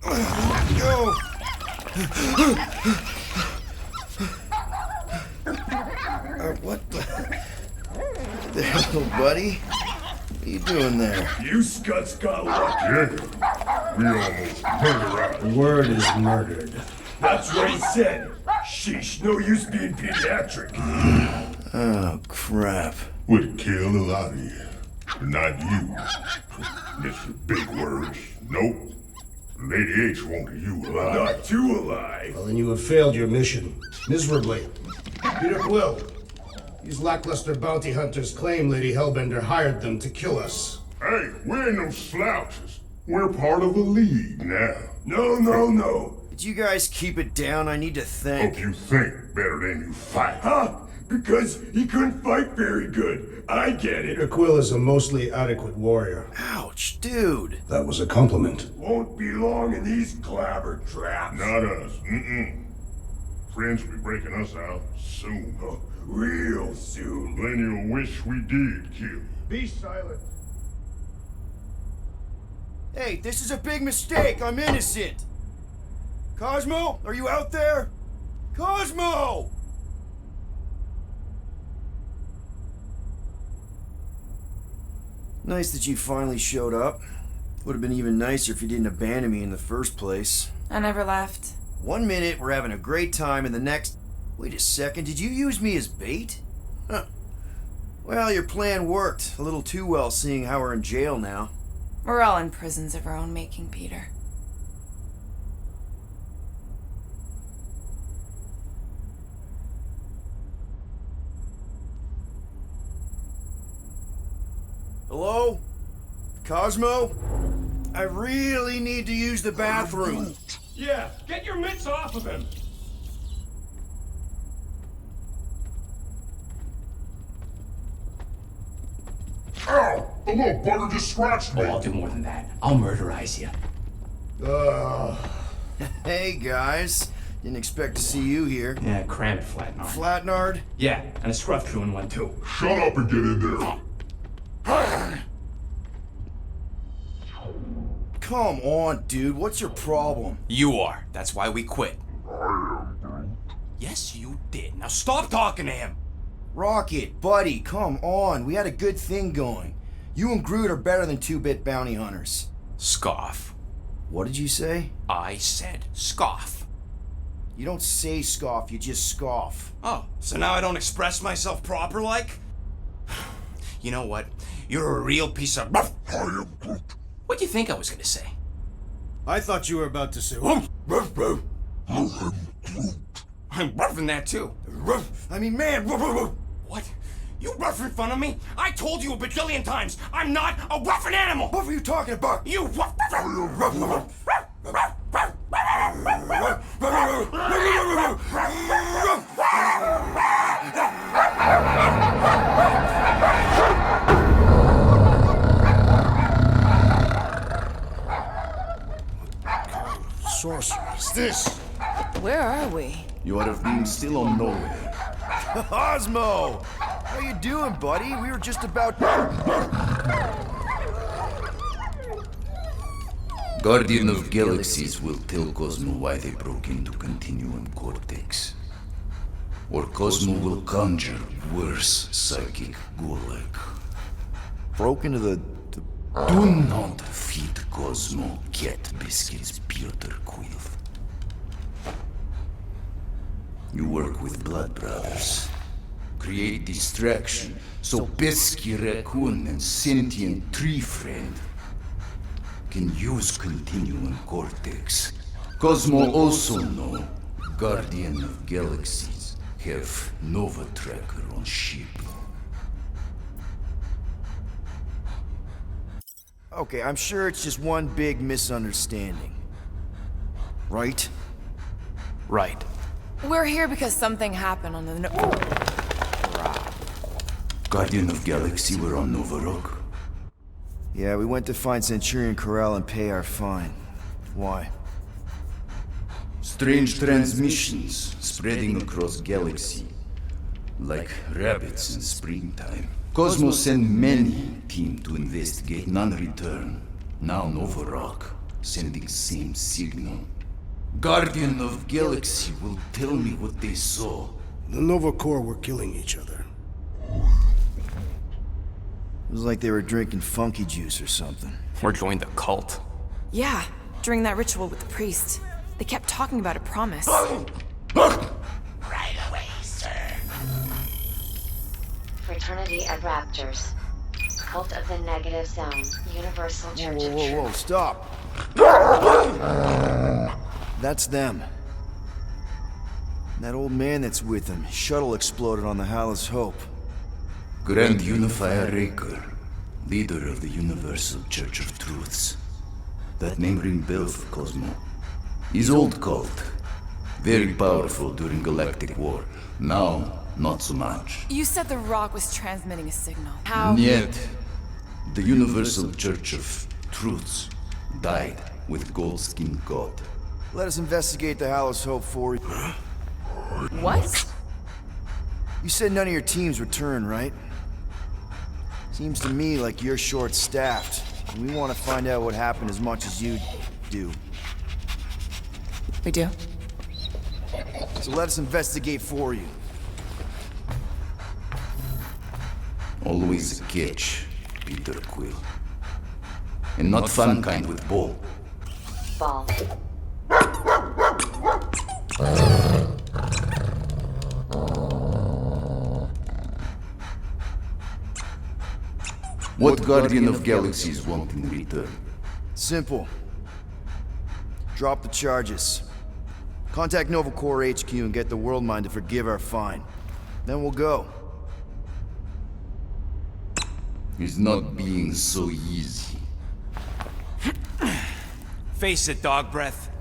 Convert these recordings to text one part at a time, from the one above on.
Go! What the hell, buddy? What are you doing there? You scuts got lucky. Yeah, we almost murdered The word is murdered. That's what he said. Sheesh, no use being pediatric. Oh, crap. Would kill a lot of you, but not you. Mr. Big Words. Nope. Lady H wanted you alive. Not too alive. Well, then you have failed your mission. Miserably. Peter Quill. These lackluster bounty hunters claim Lady Hellbender hired them to kill us. Hey, we ain't no slouches. We're part of a league now. No. Did you guys keep it down? I need to think. Hope you think better than you fight. Huh? Because he couldn't fight very good. I get Peter it. Quill is a mostly adequate warrior. Ouch, dude. That was a compliment. Won't be long in these clabber traps. Not us. Friends will be breaking us out soon. Oh, real soon. Then you'll wish we did kill. Be silent. Hey, this is a big mistake. I'm innocent. Cosmo, are you out there? Cosmo! Nice that you finally showed up. Would have been even nicer if you didn't abandon me in the first place. I never left. 1 minute, we're having a great time, and the next... Wait a second, did you use me as bait? Huh. Well, your plan worked. A little too well, seeing how we're in jail now. We're all in prisons of our own making, Peter. Hello? Cosmo? I really need to use the bathroom. Yeah, get your mitts off of him. Ow! The little bugger just scratched me. Oh, I'll do more than that. I'll murderize you. Hey, guys. Didn't expect to see you here. Yeah, cram it, Flatnard. Flatnard? Yeah, and a scruff crew in one too. Shut up and get in there. Come on, dude. What's your problem? You are. That's why we quit. Yes, you did. Now stop talking to him. Rocket, buddy, come on. We had a good thing going. You and Groot are better than 2-bit bounty hunters. Scoff. What did you say? I said scoff. You don't say scoff, you just scoff. Oh, so now I don't express myself proper like? You know what? You're a real piece of... I am Groot. What do you think I was gonna say? I thought you were about to say, I'm roughing that too. I mean, man. What? You rough in front of me? I told you a bajillion times, I'm not a roughing animal! What were you talking about? You rough... sorcerer is this? Where are we? You are being still on nowhere. Cosmo! How you doing, buddy? We were just about... Guardian of Galaxies will tell Cosmo why they broke into Continuum Cortex. Or Cosmo will conjure worse psychic gulag. Broke into the... Do not feed Cosmo cat biscuits, Peter Quill. You work with Blood Brothers. Create distraction so Pesky Raccoon and Sentient Tree Friend can use Continuum Cortex. Cosmo also know Guardian of Galaxies have Nova Tracker on ship. Okay, I'm sure it's just one big misunderstanding. Right? Right. We're here because something happened on the... Guardian of Galaxy were on Nova Rock. Yeah, we went to find Centurion Corral and pay our fine. Why? Strange transmissions spreading across galaxy, like rabbits in springtime. Cosmos sent many team to investigate, none return. Now Nova Rock. sending same signal. Guardian of Galaxy will tell me what they saw. The Nova Corps were killing each other. It was like they were drinking funky juice or something. Or joined the cult. Yeah, during that ritual with the priest. They kept talking about a promise. Right away, sir. Fraternity of Raptors. Cult of the Negative Zone. Universal Church of Whoa, Truth. stop. That's them. That old man that's with them. His shuttle exploded on the Hallis Hope. Grand Unifier Raker, leader of the Universal Church of Truths. That name ring bell for Cosmo. His old cult. Very powerful during Galactic War. Now, not so much. You said the rock was transmitting a signal. How? Yet, the Universal Church of Truths died with Goldskin God. Let us investigate the Hallis Hope for you. What? You said none of your teams returned, right? Seems to me like you're short-staffed. And we want to find out what happened as much as you do. We do. So let us investigate for you. Always a catch, Peter Quill. And not fun kind with Ball. Ball. What Guardian of Galaxies want in return? Simple. Drop the charges. Contact Nova Corps HQ and get the World Mind to forgive our fine. Then we'll go. It's not being so easy. Face it, dog breath.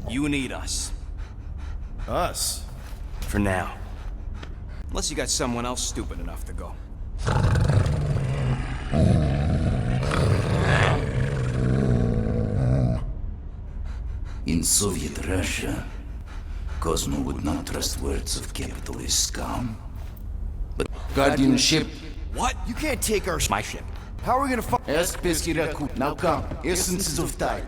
You need us. Us? For now. Unless you got someone else stupid enough to go. In Soviet Russia, Cosmo would not trust words of capitalist scum. But guardianship... What? You can't take our My ship. How are we gonna find... Ask Pesky Raccoon. Now come. Essences of time.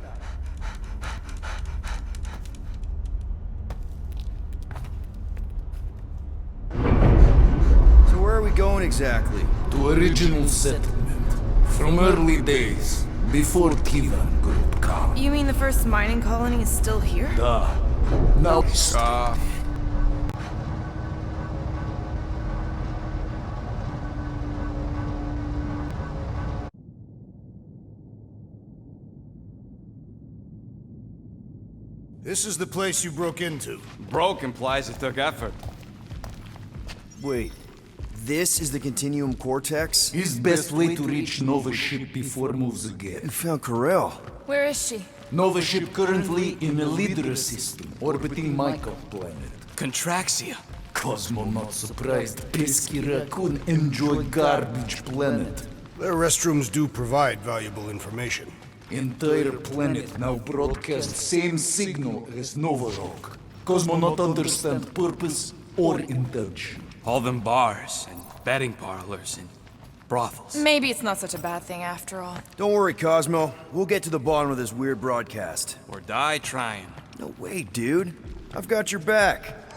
So where are we going exactly? To original settlement. From early days. Before Tivan Group come. You mean the first mining colony is still here? Now This is the place you broke into. Broke implies it took effort. Wait. This is the Continuum Cortex? is best way to reach Nova ship before moves You again. found Karel. Where is she? Nova ship currently in a leader system orbiting Michael planet. Contraxia. Cosmo not surprised. Pesky Raccoon enjoy garbage planet. Their restrooms do provide valuable information. Entire planet now broadcast same signal as Nova Rock. Cosmo not understand purpose or intention. All them bars and betting parlors and brothels. Maybe it's not such a bad thing after all. Don't worry, Cosmo. We'll get to the bottom of this weird broadcast. Or die trying. No way, dude. I've got your back.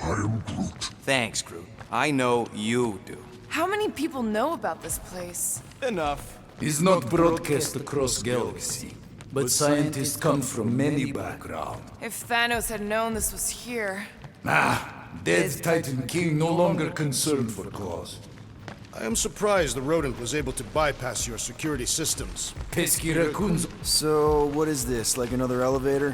Thanks, Groot. I know you do. How many people know about this place? Enough. Is not broadcast across galaxy, but scientists come from many backgrounds. If Thanos had known this was here... Dead Titan King no longer concerned for claws. I am surprised the rodent was able to bypass your security systems. Pesky raccoons. So, what is this? Like another elevator?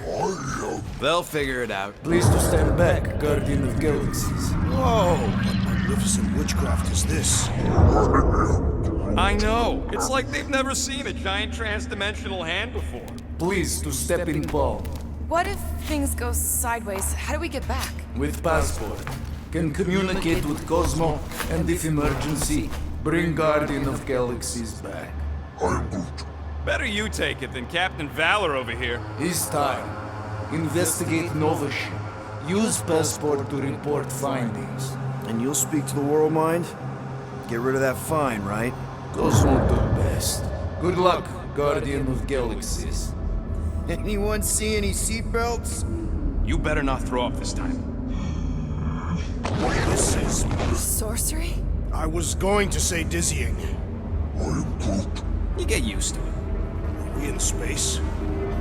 They'll figure it out. Please to stand back, Guardian of Galaxies. Whoa! What magnificent witchcraft is this? I know. It's like they've never seen a giant trans-dimensional hand before. Please to step in palm. What if things go sideways? How do we get back? With passport. Can communicate with Cosmo, and if emergency, bring Guardian of Galaxies back. Better you take it than Captain Valor over here. His time. Investigate Nova ship. Use passport to report findings. And you'll speak to the World Mind? Get rid of that fine, right? Cosmo do best. Good luck, Guardian of Galaxies. Anyone see any seatbelts? You better not throw up this time. This is... Sorcery? I was going to say dizzying. You get used to it. Are we in space?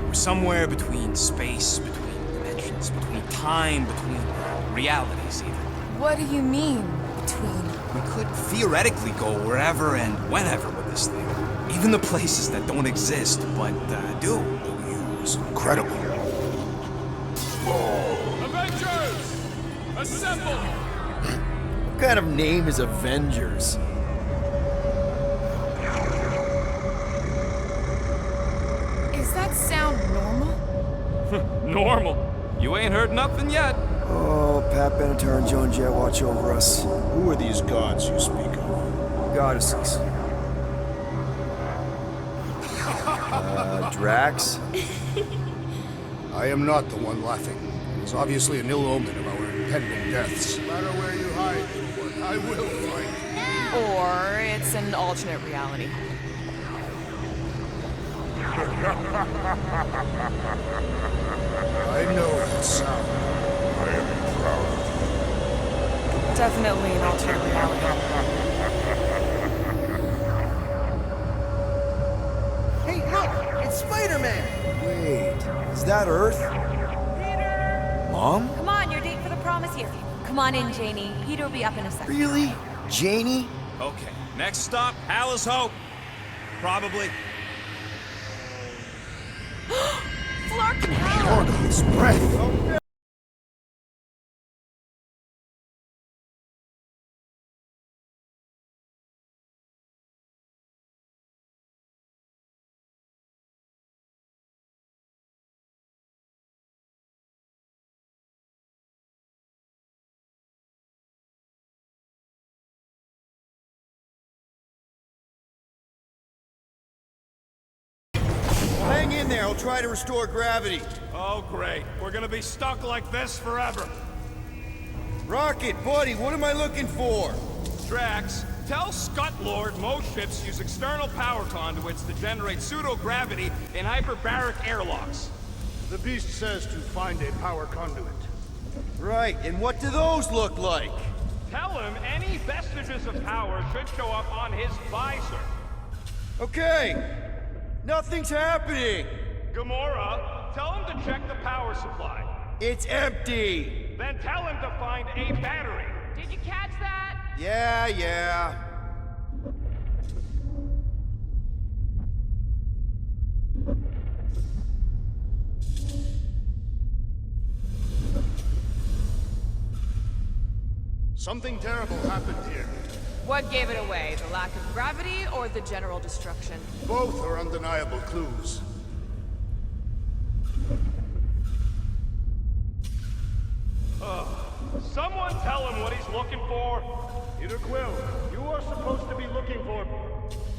We're somewhere between space, between dimensions, between time, between realities even. What do you mean, between? We could theoretically go wherever and whenever with this thing. Even the places that don't exist, but do. It's incredible. Avengers! Assemble! What kind of name is Avengers? Is that sound normal? Normal. You ain't heard nothing yet. Oh, Pat Benatar and Joan Jett watch over us. Who are these gods you speak of? Goddesses. Drax? I am not the one laughing. It is obviously an ill omen of our impending deaths. No matter where you hide, little one, I will find you. Or it's an alternate reality. I know that sound. I am proud of you. Definitely an alternate reality. Hey, look! It's Spider-Man! Wait, is that Earth? Peter! Mom? Come on, your date for the prom is here. Come on in, Janie. Peter will be up in a second. Really? Janie? Okay, next stop, Alice Hope. Probably. Flark and Hal! God's breath! Hang in there, I'll try to restore gravity. Oh, great. We're gonna be stuck like this forever. Rocket, buddy, what am I looking for? Drax, tell Scutlord most ships use external power conduits to generate pseudo-gravity in hyperbaric airlocks. The beast says to find a power conduit. Right, and what do those look like? Tell him any vestiges of power should show up on his visor. Okay, nothing's happening. Gamora, tell him to check the power supply. It's empty. Then tell him to find a battery. Did you catch that? Yeah. Something terrible happened here. What gave it away? The lack of gravity or the general destruction? Both are undeniable clues. Someone tell him what he's looking for. Peter Quill, you are supposed to be looking for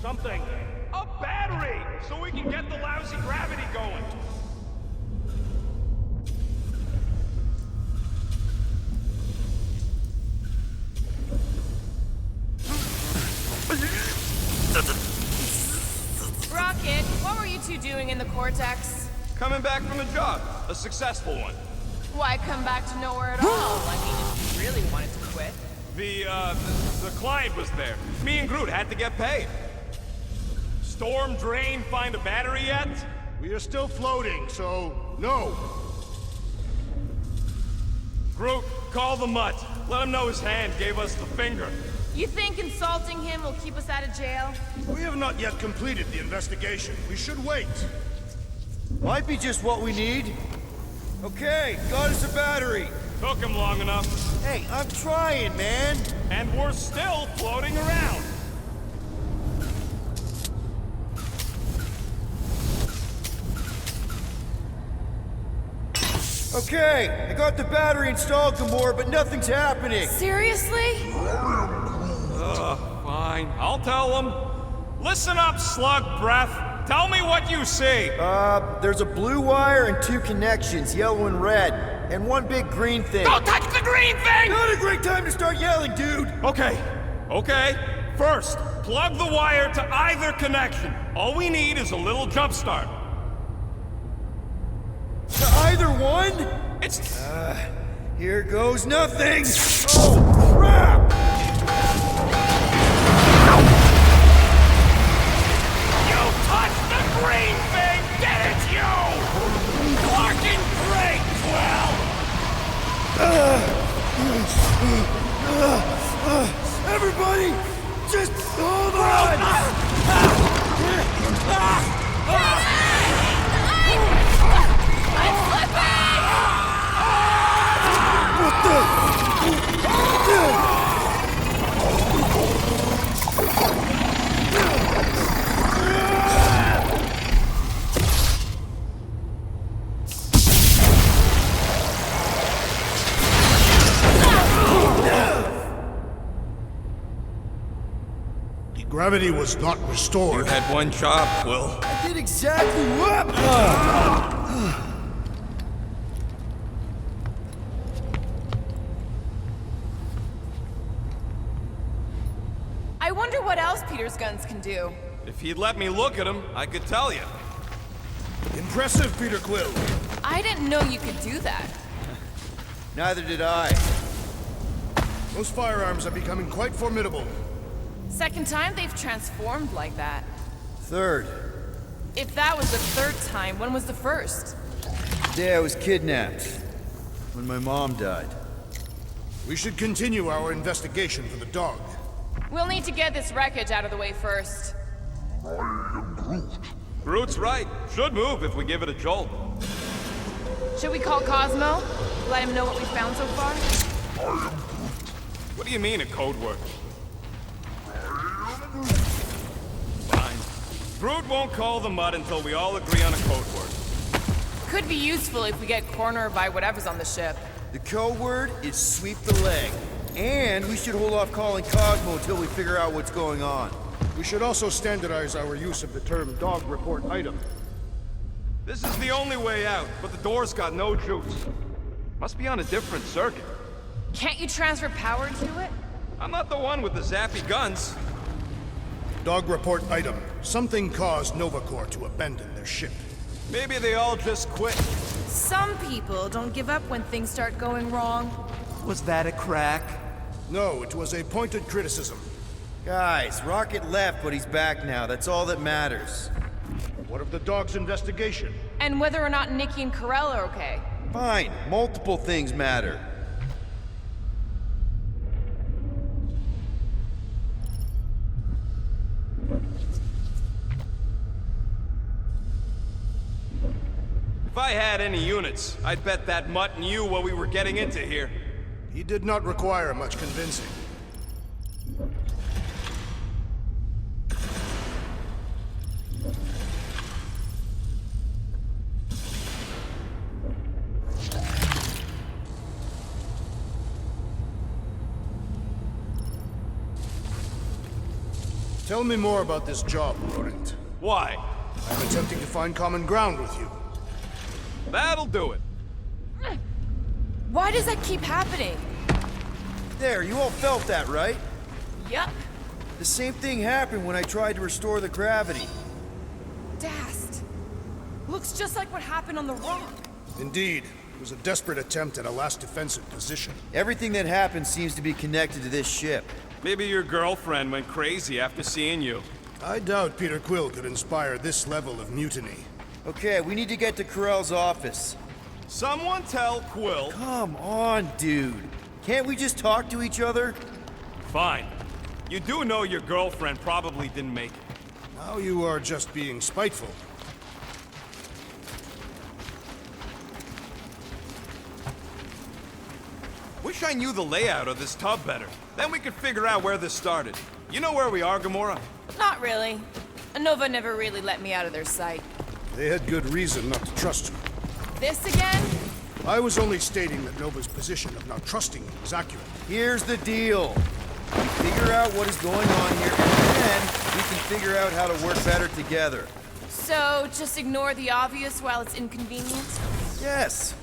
something. A battery, so we can get the lousy gravity going. Rocket, what were you two doing in the Cortex? Coming back from a job, a successful one. Why come back to nowhere at all? I mean, if you really wanted to quit. The client was there. Me and Groot had to get paid. Storm drain find a battery yet? We are still floating, so no. Groot, call the mutt. Let him know his hand gave us the finger. You think insulting him will keep us out of jail? We have not yet completed the investigation. We should wait. Might be just what we need. Okay, got us a battery. Took him long enough. Hey, I'm trying, man. And we're still floating around. Okay, I got the battery installed, Gamora, but nothing's happening. Seriously? Fine. I'll tell him. Listen up, slug breath. Tell me what you see. There's a blue wire and two connections, yellow and red, and one big green thing. Don't touch the green thing! Not a great time to start yelling, dude! Okay. First, plug the wire to either connection. All we need is a little jump start. It's... Here goes nothing! Oh, crap! You touched the green thing, didn't you? Fucking great, Quill! Everybody, just hold on! I'm slipping! What the? The gravity was not restored. You had one job, Quill. I did exactly what? I wonder what else Peter's guns can do. If he'd let me look at him, I could tell you. Impressive, Peter Quill. I didn't know you could do that. Neither did I. Those firearms are becoming quite formidable. Second time they've transformed like that. Third, If that was the third time, when was the first? the day I was kidnapped. When my mom died. We should continue our investigation for the dog. We'll need to get this wreckage out of the way first. Groot's right. Should move if we give it a jolt. Should we call Cosmo? Let him know what we found so far? What do you mean, a code word? Fine. Groot won't call the mud until we all agree on a code word. Could be useful if we get cornered by whatever's on the ship. The code word is sweep the leg. And we should hold off calling Cosmo until we figure out what's going on. We should also standardize our use of the term dog report item. This is the only way out, but the door's got no juice. Must be on a different circuit. Can't you transfer power to it? I'm not the one with the zappy guns. Dog report item. Something caused Nova Corps to abandon their ship. Maybe they all just quit. Some people don't give up when things start going wrong. Was that a crack? No, it was a pointed criticism. Guys, Rocket left, but he's back now. That's all that matters. What of the dog's investigation? And whether or not Nikki and Karel are okay. Fine, multiple things matter. If I had any units, I'd bet that mutt knew what we were getting into here. He did not require much convincing. Tell me more about this job, Rodent. Why? I'm attempting to find common ground with you. That'll do it. Why does that keep happening? There, you all felt that, right? Yup. The same thing happened when I tried to restore the gravity. Dast. Looks just like what happened on the rock. Indeed, it was a desperate attempt at a last defensive position. Everything that happened seems to be connected to this ship. Maybe your girlfriend went crazy after seeing you. I doubt Peter Quill could inspire this level of mutiny. Okay, we need to get to Karel's office. Someone tell Quill. Come on, dude. Can't we just talk to each other? Fine. You do know your girlfriend probably didn't make it. Now you are just being spiteful. Wish I knew the layout of this tub better. Then we could figure out where this started. You know where we are, Gamora? Not really. Nova never really let me out of their sight. They had good reason not to trust you. This again? I was only stating that Nova's position of not trusting you is accurate. Here's the deal. We figure out what is going on here, and then we can figure out how to work better together. So, just ignore the obvious while it's inconvenient? Yes.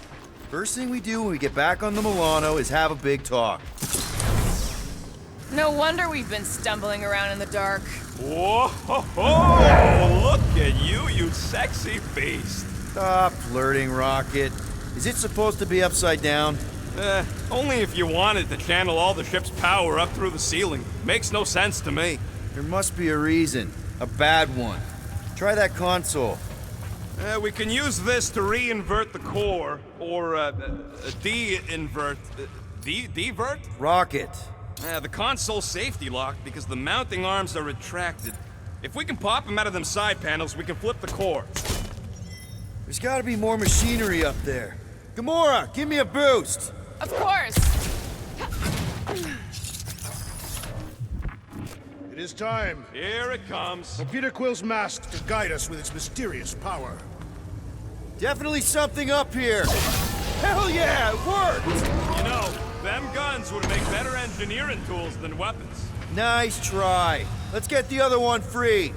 First thing we do when we get back on the Milano is have a big talk. No wonder we've been stumbling around in the dark. Whoa! Look at you, you sexy beast. Stop flirting, Rocket. Is it supposed to be upside down? Only if you wanted to channel all the ship's power up through the ceiling. Makes no sense to me. There must be a reason. A bad one. Try that console. We can use this to re-invert the core, or de-invert... Divert? Rocket. The console's safety locked because the mounting arms are retracted. If we can pop them out of them side panels, we can flip the core. There's gotta be more machinery up there. Gamora, give me a boost! Of course! It is time. Here it comes. For Peter Quill's mask to guide us with its mysterious power. Definitely something up here! Hell yeah, it worked! You know, them guns would make better engineering tools than weapons. Nice try. Let's get the other one free.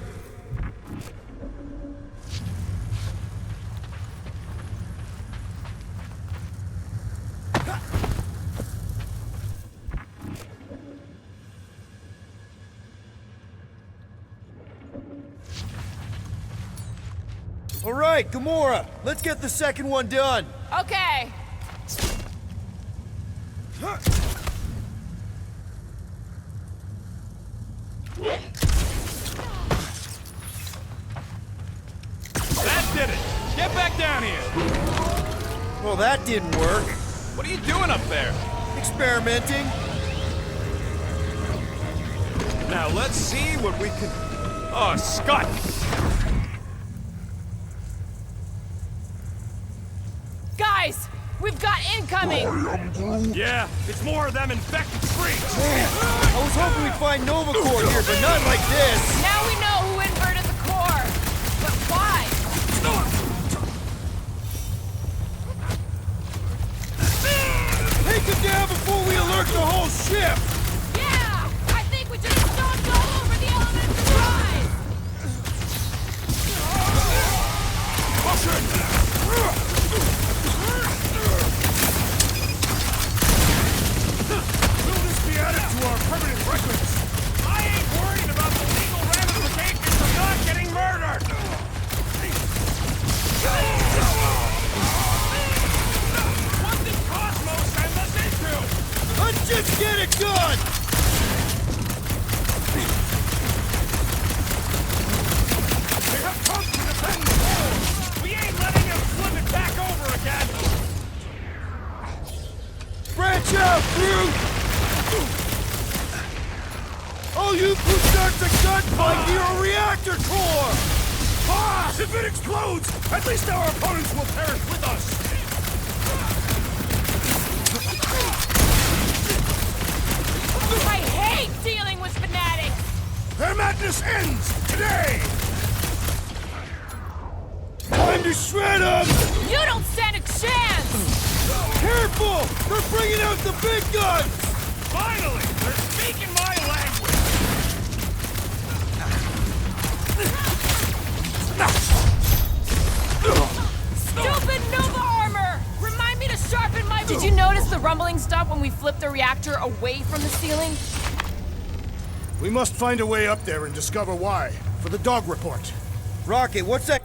All right, Gamora, let's get the second one done. Okay. That did it! Get back down here! Well, that didn't work. What are you doing up there? Experimenting. Now let's see what we can... Oh, Scott! Guys, we've got incoming! Yeah, it's more of them infected freaks! I was hoping we'd find Nova Corps here, but not like this! Now we know who inverted the core! But why? Take them down before we alert the whole ship! Yeah! I think we just stomped all over the elemental drive! Will this be added to our permanent records? I ain't worried about the legal ramifications of not getting murdered! What did Cosmo send us into? Let's just get it done! They have come to defend the wall! We ain't letting him flip it back over again! Branch out, brute! All you who starts a gunfight near a reactor core! Ah! If it explodes, at least our opponents will perish with us! I hate dealing with fanatics! Their madness ends today! Time to shred them! You don't stand a chance! Careful! They're bringing out the big guns! Finally! They're speaking my language! Stupid Nova armor! Remind me to sharpen my... Did you notice the rumbling stop when we flipped the reactor away from the ceiling? We must find a way up there and discover why. For the dog report. Rocket, what's that?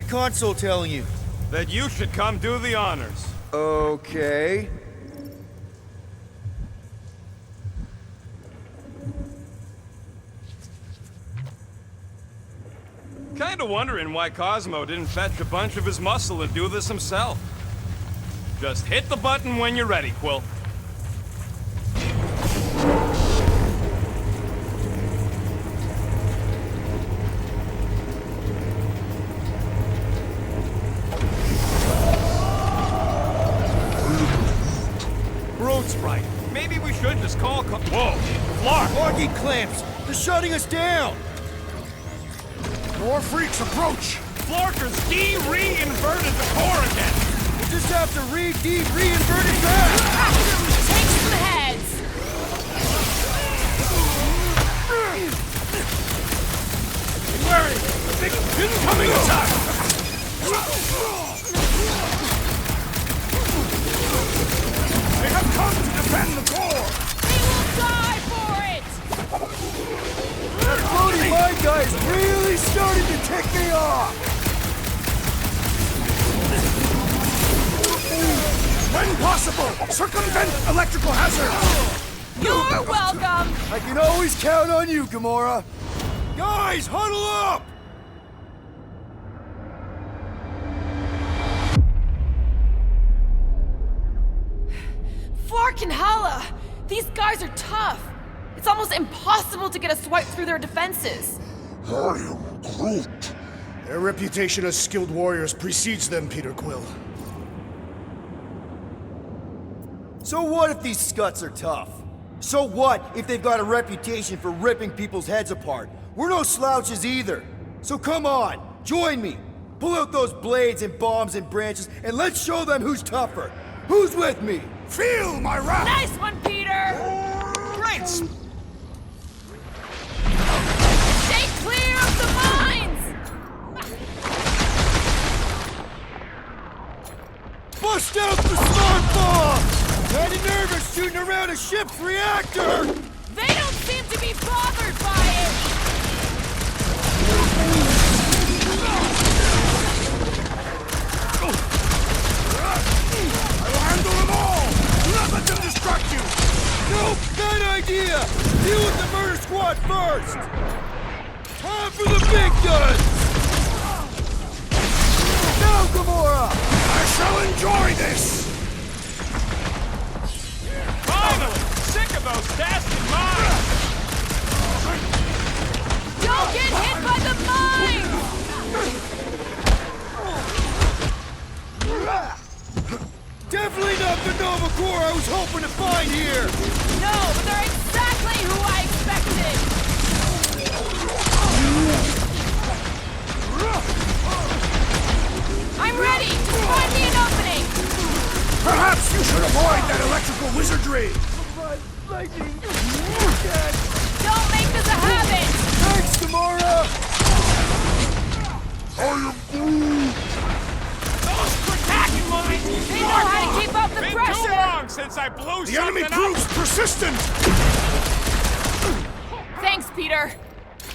Console telling you. That you should come do the honors. Okay. Kinda wondering why Cosmo didn't fetch a bunch of his muscle and do this himself. Just hit the button when you're ready, Quill. Groot's right. Maybe we should just call Whoa! Flark! Locking clamps! They're shutting us down! More freaks approach! Flarker's de-re-inverted the core again! We'll just have to re-invert it back! Take some heads! Be wary! Big incoming attack! They have come to defend Circumvent electrical hazards! You're welcome! I can always count on you, Gamora. Guys, huddle up! Flark and Hala! These guys are tough! It's almost impossible to get a swipe through their defenses. I am Groot. Their reputation as skilled warriors precedes them, Peter Quill. So what if these scuts are tough? So what if they've got a reputation for ripping people's heads apart? We're no slouches either. So come on, join me. Pull out those blades and bombs and branches, and let's show them who's tougher. Who's with me? Feel my wrath! Nice one, Peter! Great! Stay clear of the mines! Bust out the smart bomb! Kinda nervous shooting around a ship's reactor! They don't seem to be bothered by it! I will handle them all! Do not let them distract you! Nope, bad idea! Deal with the murder squad first! Time for the big guns! Now, Gamora! I shall enjoy this! Finally! Sick of those dastard mines! Don't get hit by the mines! Definitely not the Nova Corps I was hoping to find here! No, but they're exactly who I expected! I'm ready! Just find me an opening! Perhaps you should avoid that electrical wizardry! Don't make this a habit! Thanks, Gamora! Those attacking mines! They know how to keep up the Been too pressure! long since I blew The enemy something up! proves persistent! Thanks, Peter.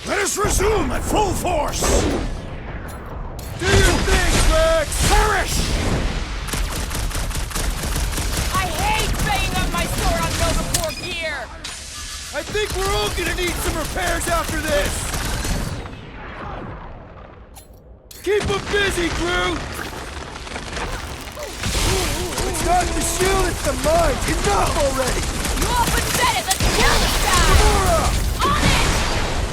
Let us resume at full force! Do your thing, Rex! Perish! I hate banging up my sword on Nova Corps gear! I think we're all gonna need some repairs after this! Keep them busy, Groot! It's not the shield, it's the mines! Enough already! You often said it! Let's kill this guy! Gamora! On it!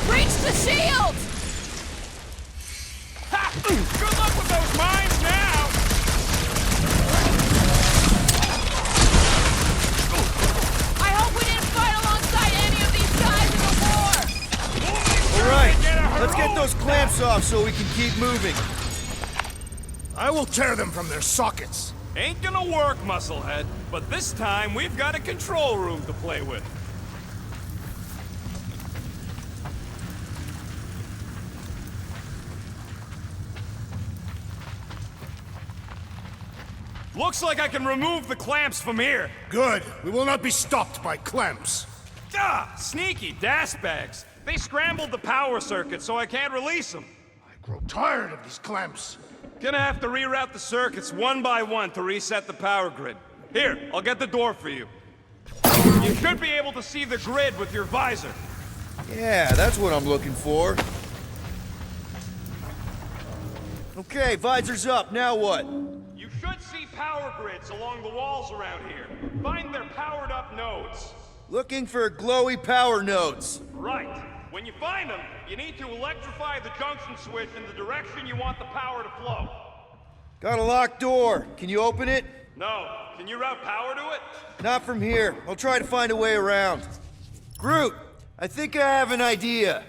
Reach the shield! Ha! Good luck with those mines now! I hope we didn't fight alongside any of these guys in the war! Alright, let's get those clamps off so we can keep moving. I will tear them from their sockets. Ain't gonna work, Musclehead. But this time, we've got a control room to play with. Looks like I can remove the clamps from here. Good. We will not be stopped by clamps. Ah, sneaky bags. They scrambled the power circuit, so I can't release them. I grow tired of these clamps. Gonna have to reroute the circuits one by one to reset the power grid. Here, I'll get the door for you. You should be able to see the grid with your visor. Yeah, that's what I'm looking for. Okay, visor's up, now what? You should see power grids along the walls around here. Find their powered up nodes. Looking for glowy power nodes. Right. When you find them, you need to electrify the junction switch in the direction you want the power to flow. Got a locked door. Can you open it? No. Can you route power to it? Not from here. I'll try to find a way around. Groot, I think I have an idea.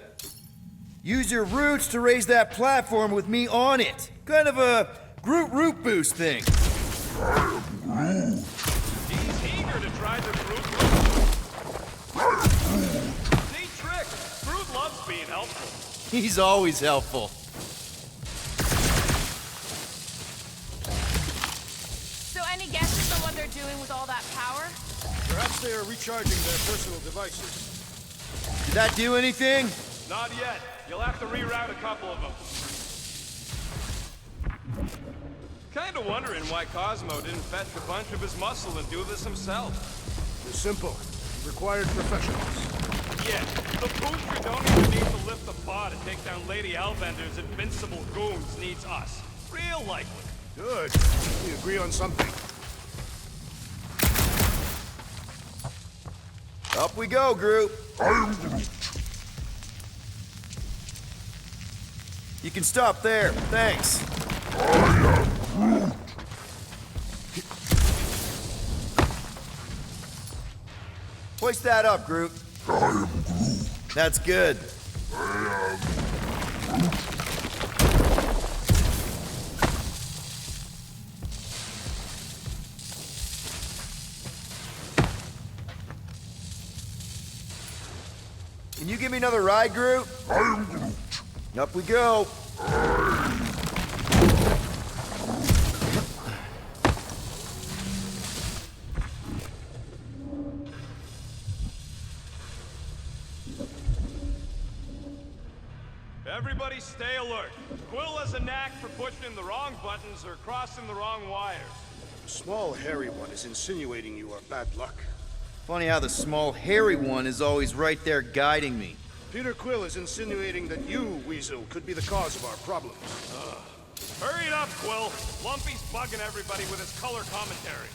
Use your roots to raise that platform with me on it. Kind of a Groot root boost thing. He's eager to try the Groot. Neat trick. Groot loves being helpful. He's always helpful. So any guesses on what they're doing with all that power? Perhaps they are recharging their personal devices. Did that do anything? Not yet. You'll have to reroute a couple of them. Kinda wondering why Cosmo didn't fetch a bunch of his muscle and do this himself. It's simple. Required professionals. Yeah, the booster don't even need to lift the paw to take down Lady Hellbender's invincible goons needs us. Real likely. Good. We agree on something. Up we go, group. You can stop there. Thanks. Hoist that up, Groot. That's good. Can you give me another ride, Groot? Up we go. Everybody stay alert. Quill has a knack for pushing the wrong buttons or crossing the wrong wires. The small, hairy one is insinuating you are bad luck. Funny how the small, hairy one is always right there guiding me. Peter Quill is insinuating that you, Weasel, could be the cause of our problems. Hurry it up, Quill. Lumpy's bugging everybody with his color commentary.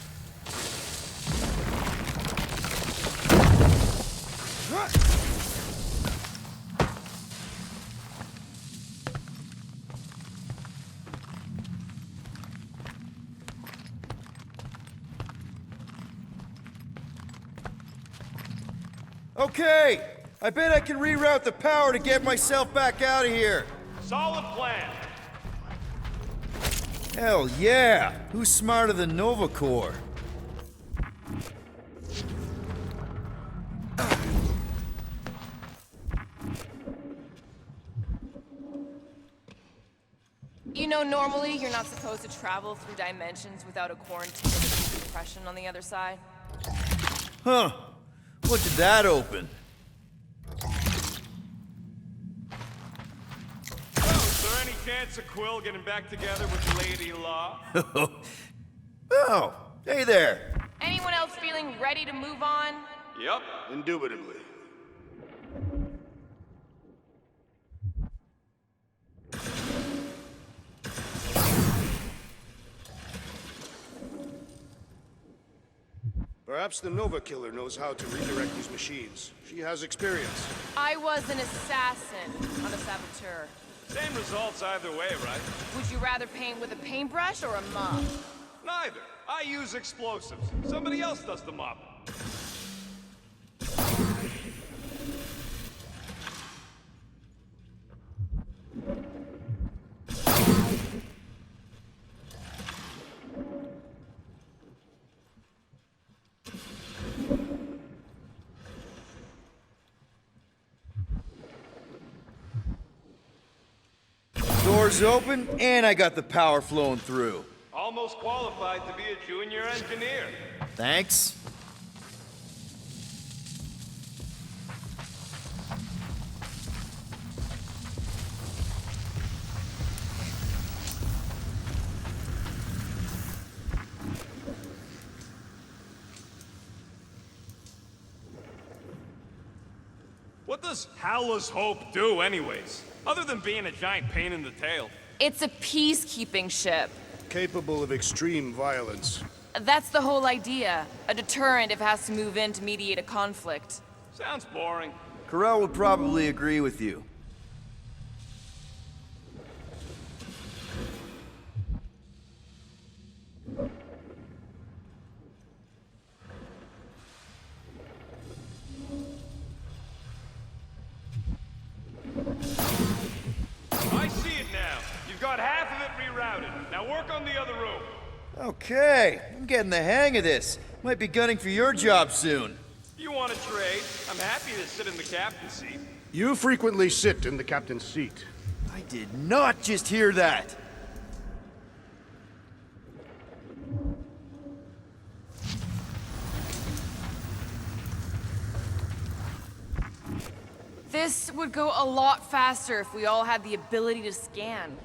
Okay, I bet I can reroute the power to get myself back out of here. Solid plan. Hell yeah! Who's smarter than Nova Corps? You know, normally you're not supposed to travel through dimensions without a quarantine of decompression on the other side. Huh. What did that open? So, is there any chance of Quill getting back together with Lady Law? Oh, hey there. Anyone else feeling ready to move on? Yep. Indubitably. Perhaps the Nova Killer knows how to redirect these machines. She has experience. I was an assassin, not a saboteur. Same results either way, right? Would you rather paint with a paintbrush or a mop? Neither. I use explosives. Somebody else does the mopping. Doors open, and I got the power flowing through. Almost qualified to be a junior engineer. Thanks. What does Howler's Hope do, anyways? Other than being a giant pain in the tail. It's a peacekeeping ship. Capable of extreme violence. That's the whole idea. A deterrent if it has to move in to mediate a conflict. Sounds boring. Carell would probably agree with you. I see it now. You've got half of it rerouted. Now work on the other room. Okay, I'm getting the hang of this. Might be gunning for your job soon. You want to trade? I'm happy to sit in the captain's seat. You frequently sit in the captain's seat. I did not just hear that. This would go a lot faster if we all had the ability to scan.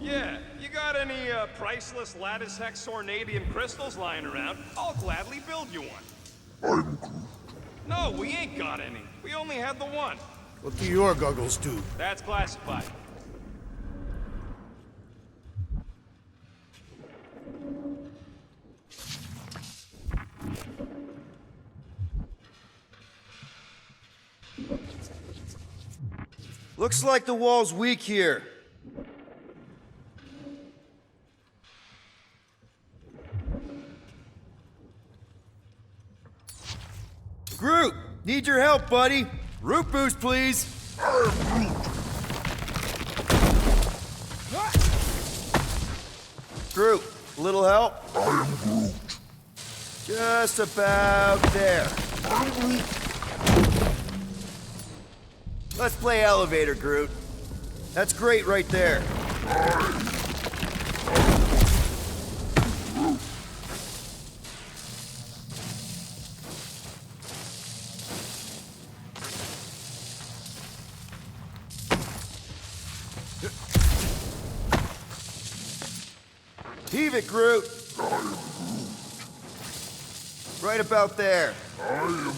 Yeah, you got any priceless lattice hex ornadium crystals lying around? I'll gladly build you one. No, we ain't got any. We only had the one. What do your goggles do? That's classified. Looks like the wall's weak here. Groot, need your help, buddy. Root boost, please. Groot, a little help? I am Groot. Just about there. Let's play elevator, Groot. That's great right there. Heave it, Groot. Right about there. I am Groot.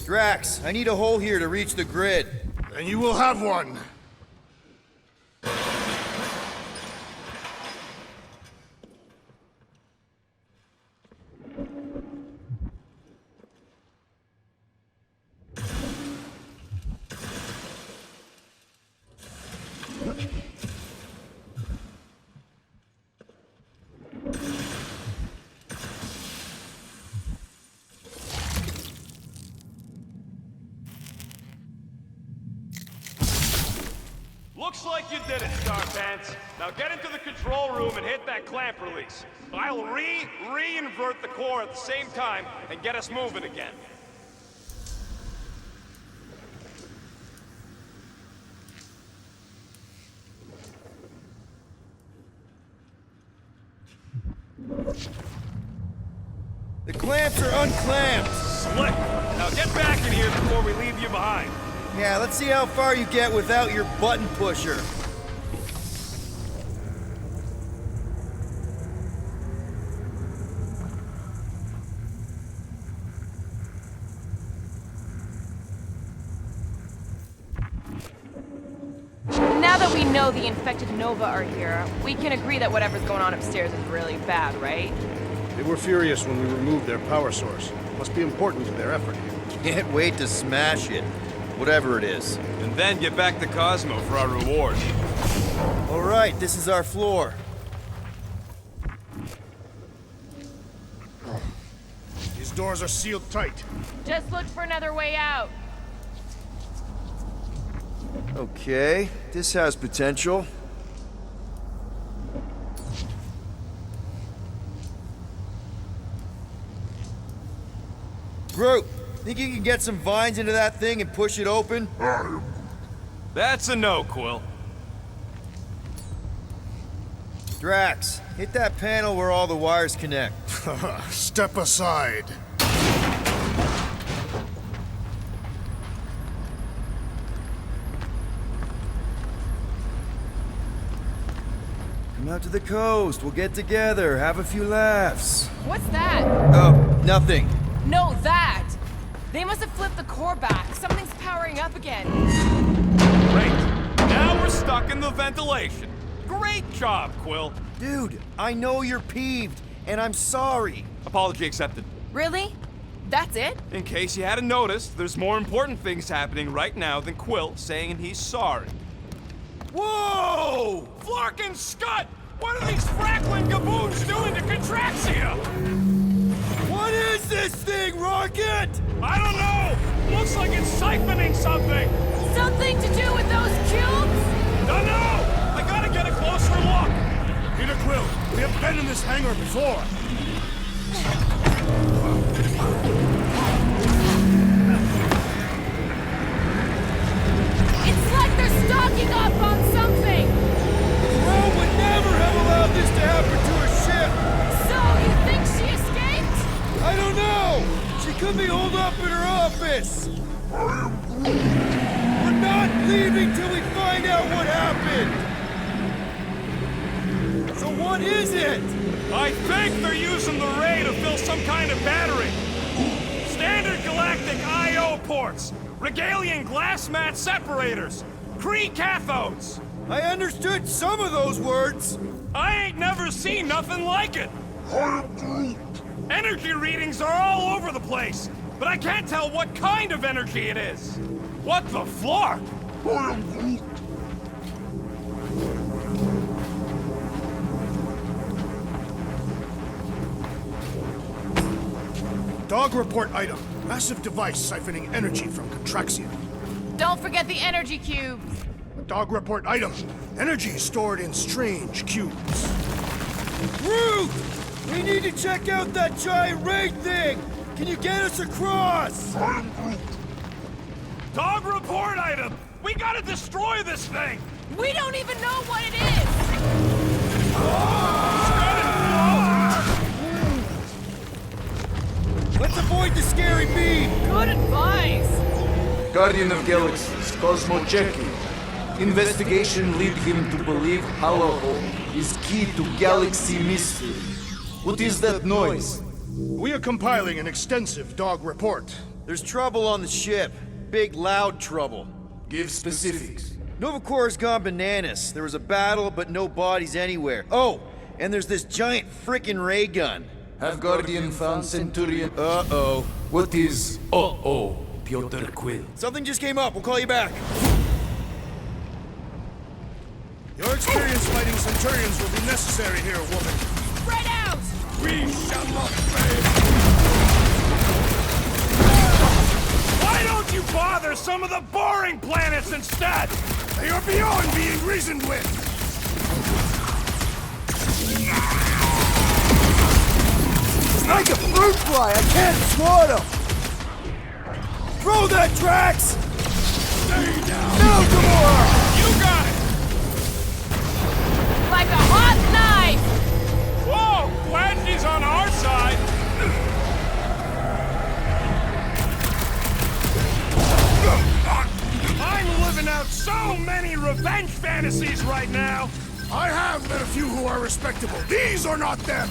Drax, I need a hole here to reach the grid. Then you will have one. Looks like you did it, Starpants. Now get into the control room and hit that clamp release. I'll re-invert the core at the same time and get us moving again. The clamps are unclamped. Slick. Now get back in here before we leave you behind. Yeah, let's see how far you get without your button pusher. Now that we know the infected Nova are here, we can agree that whatever's going on upstairs is really bad, right? They were furious when we removed their power source. Must be important to their effort here. Can't wait to smash it. Whatever it is. And then get back to Cosmo for our reward. All right, this is our floor. These doors are sealed tight. Just look for another way out. Okay, this has potential. Groot, think you can get some vines into that thing and push it open? That's a no, Quill. Drax, hit that panel where all the wires connect. Step aside. Come out to the coast, we'll get together, have a few laughs. What's that? Oh, nothing. No, that! They must have flipped the core back. Something's powering up again. Great. Now we're stuck in the ventilation. Great job, Quill. Dude, I know you're peeved, and I'm sorry. Apology accepted. Really? That's it? In case you hadn't noticed, there's more important things happening right now than Quill saying he's sorry. Whoa! Flark and Scott! What are these frackling gaboons doing to Contraxia? What is this thing, Rocket? I don't know! Looks like it's siphoning something! Something to do with those cubes? Don't know! I gotta get a closer look! Peter Quill, we have been in this hangar before. It's like they're stocking up on something! Rome would never have allowed this to happen to her ship! So, you think she escaped? I don't know! She could be holed up in her office! We're not leaving till we find out what happened! So what is it? I think they're using the ray to fill some kind of battery. Standard galactic I.O. ports, Regalian glass mat separators, Kree cathodes. I understood some of those words. I ain't never seen nothing like it. Energy readings are all over the place, but I can't tell what kind of energy it is. What the flark? Dog report item. Massive device siphoning energy from Contraxia. Don't forget the energy cubes. Dog report item. Energy stored in strange cubes. Groot! We need to check out that giant raid thing! Can you get us across? Dog report item! We gotta destroy this thing! We don't even know what it is! Let's avoid the scary beam! Good advice! Guardian of Galaxies, Cosmo checking. Investigation lead him to believe Hollow is key to galaxy mystery. What is that noise? We are compiling an extensive dog report. There's trouble on the ship. Big, loud trouble. Give specifics. Nova Corps gone bananas. There was a battle, but no bodies anywhere. Oh, and there's this giant frickin' ray gun. Have Guardian found Centurion? Uh-oh. What is uh-oh, Piotr Quill? Something just came up. We'll call you back. Your experience fighting Centurions will be necessary here, woman. Spread out! We shall not fail! Why don't you bother some of the boring planets instead? They are beyond being reasoned with. It's like a fruit fly. I can't swat him. Throw that, Drax! Stay down! No, Gamora! You got it! Like a hot knife! Whoa! Glad she's on our side! revenge fantasies right now! I have met a few who are respectable. These are not them!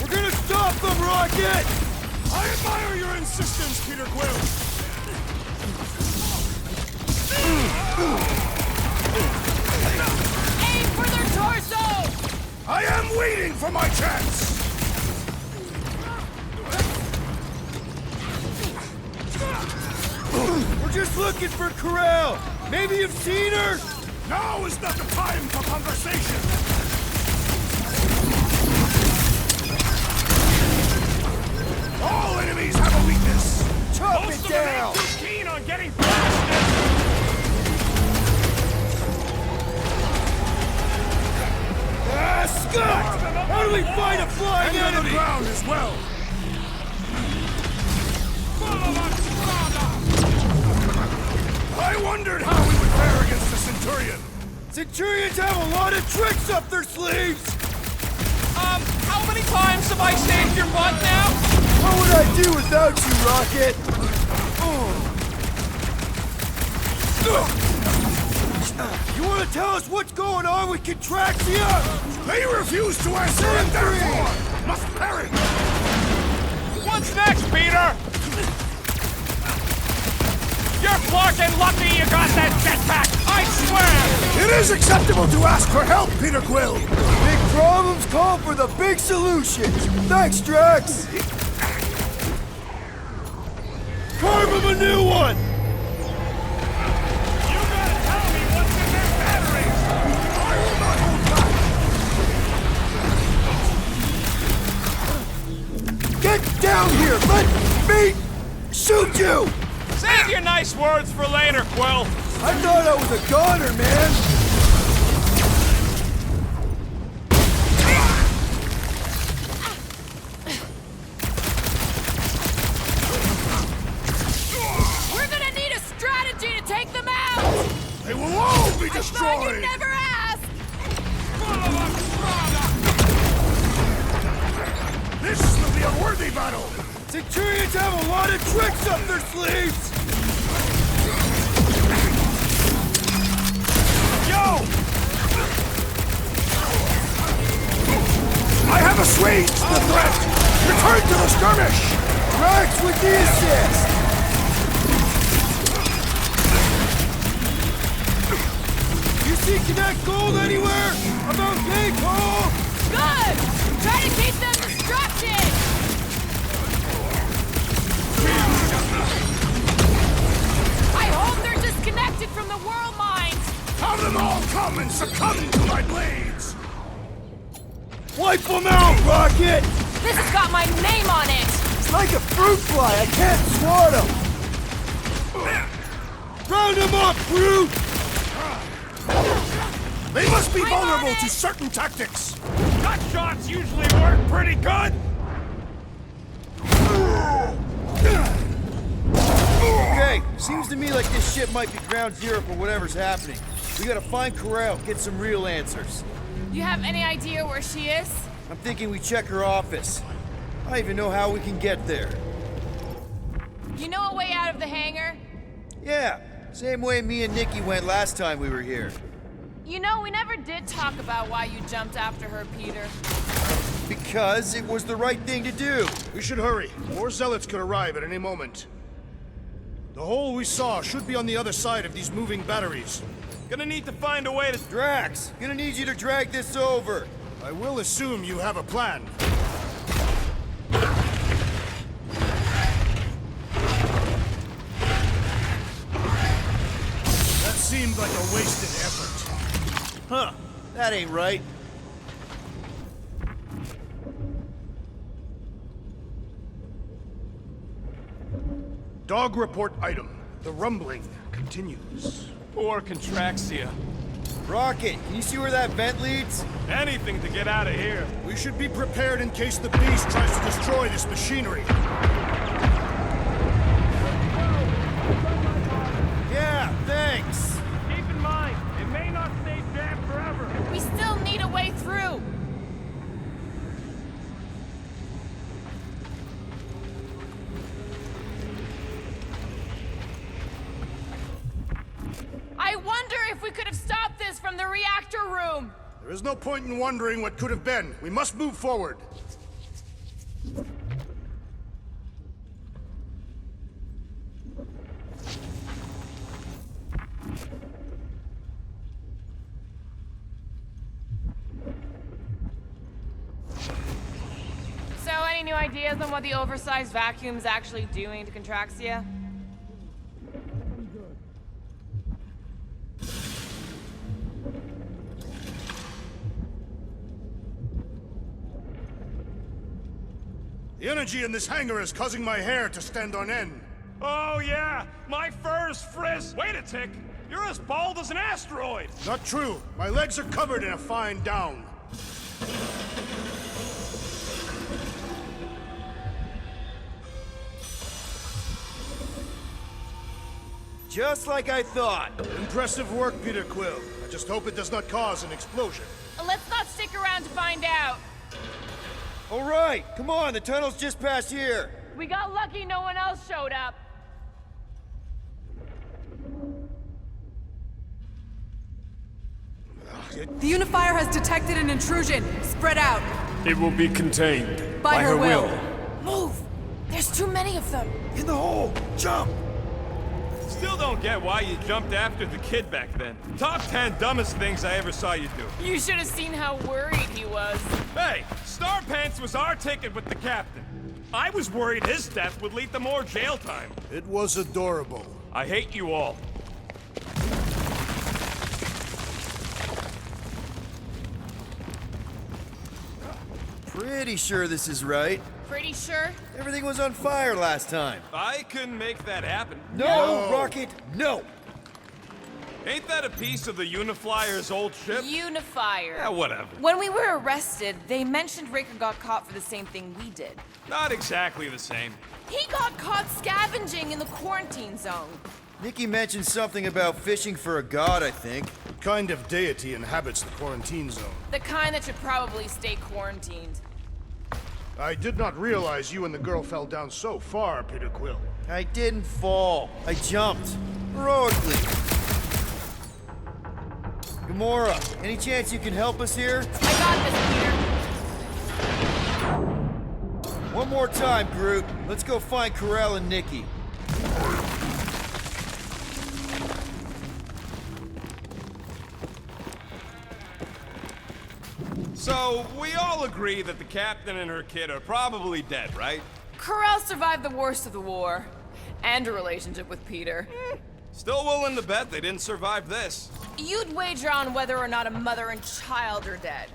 We're gonna stop them, Rocket! I admire your insistence, Peter Quill. Aim for their torso! I am waiting for my chance! We're just looking for Corral! Maybe you've seen her? Now is not the time for conversation! All enemies have a weakness! Chop Most it of them down! ain't too keen on getting blasted! Ah, Scott! How do we fight a flying And on the enemy? ground as well! I wondered how we would fare against the Centurion! Centurions have a lot of tricks up their sleeves! How many times have I saved your butt now? What would I do without you, Rocket? You want to tell us what's going on with Contraxia? They refuse to answer and therefore must perish! What's next, Peter? You're fucking lucky you got that jetpack, I swear! It is acceptable to ask for help, Peter Quill! Big problems call for the big solutions. Thanks, Drax! Carve him a new one! You gotta tell me what's in their batteries! I will not hold back! Get down here! Let me shoot you! Save your nice words for later, Quill! I thought I was a goner, man! We're gonna need a strategy to take them out! They will all be I thought destroyed! you'd never ask! This will be a worthy battle! Centurions have a lot of tricks up their sleeves! Yo! I have assuaged the threat! Return to the skirmish! Drax with the assist! You see Connect Gold anywhere? I'm okay, Cole! Good! Try to keep them distracted! I hope they're disconnected from the world mines! Have them all come and succumb to my blades! Wipe them out, Rocket! This has got my name on it! It's like a fruit fly, I can't swat them! Round them up, brute! They must be vulnerable to certain tactics! Gut shots usually work pretty good! Okay, seems to me like this ship might be ground zero for whatever's happening. We gotta find Corral, get some real answers. You have any idea where she is? I'm thinking we check her office. I don't even know how we can get there. You know a way out of the hangar? Yeah, same way me and Nikki went last time we were here. You know, we never did talk about why you jumped after her, Peter. Because it was the right thing to do. We should hurry. More zealots could arrive at any moment. The hole we saw should be on the other side of these moving batteries. Gonna need to find a way to... Drax, gonna need you to drag this over. I will assume you have a plan. That seemed like a wasted effort. Huh, that ain't right. Dog report item. The rumbling continues. Poor Contraxia. Rocket, can you see where that vent leads? Anything to get out of here. We should be prepared in case the beast tries to destroy this machinery. Yeah, thanks. Keep in mind, it may not stay jammed forever. We still need a way through. from the reactor room! There is no point in wondering what could have been. We must move forward. So, any new ideas on what the oversized vacuum's actually doing to Contraxia? The energy in this hangar is causing my hair to stand on end. Oh yeah, my fur's frizz. Wait a tick. You're as bald as an asteroid. Not true. My legs are covered in a fine down. Just like I thought. Impressive work, Peter Quill. I just hope it does not cause an explosion. Let's not stick around to find out. All right, come on, the tunnel's just past here. We got lucky no one else showed up. The Unifier has detected an intrusion. Spread out. It will be contained. By her will. Move! There's too many of them. In the hole, jump! Still don't get why you jumped after the kid back then. Top 10 dumbest things I ever saw you do. You should have seen how worried he was. Hey, Star Pants was our ticket with the captain. I was worried his death would lead to more jail time. It was adorable. I hate you all. Pretty sure this is right. Pretty sure? Everything was on fire last time. I couldn't make that happen. No, Rocket, no! Ain't that a piece of the Uniflyer's old ship? Unifier. Yeah, whatever. When we were arrested, they mentioned Raker got caught for the same thing we did. Not exactly the same. He got caught scavenging in the quarantine zone. Nikki mentioned something about fishing for a god, I think. What kind of deity inhabits the quarantine zone? The kind that should probably stay quarantined. I did not realize you and the girl fell down so far, Peter Quill. I didn't fall. I jumped. Heroically. Gamora, any chance you can help us here? I got this, Peter. One more time, Groot. Let's go find Karel and Nikki. So, we all agree that the captain and her kid are probably dead, right? Karel survived the worst of the war. And a relationship with Peter. Still willing to bet they didn't survive this. You'd wager on whether or not a mother and child are dead.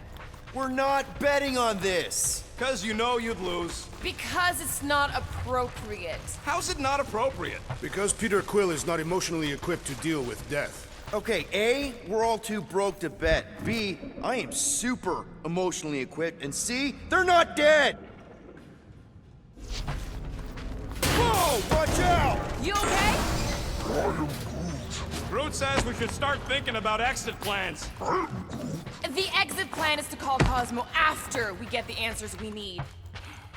We're not betting on this. 'Cause you know you'd lose. Because it's not appropriate. How's it not appropriate? Because Peter Quill is not emotionally equipped to deal with death. Okay, A, we're all too broke to bet. B, I am super emotionally equipped. And C, they're not dead! Whoa, watch out! You okay? Groot says we should start thinking about exit plans. The exit plan is to call Cosmo after we get the answers we need.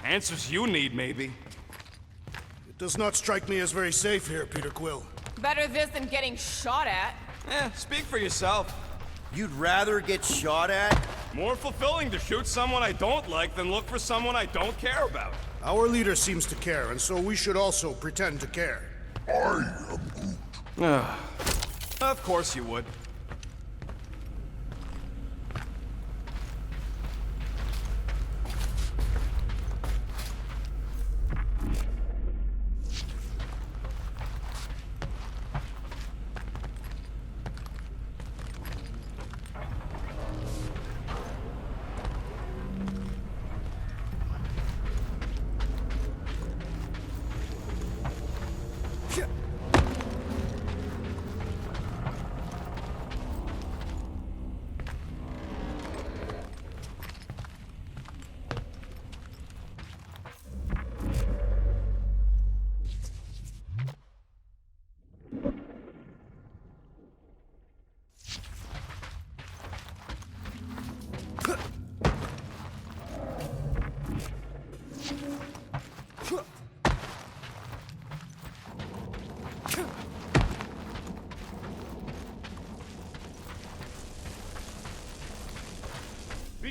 Answers you need, maybe. It does not strike me as very safe here, Peter Quill. Better this than getting shot at. Speak for yourself. You'd rather get shot at? More fulfilling to shoot someone I don't like than look for someone I don't care about. Our leader seems to care, and so we should also pretend to care. Of course you would.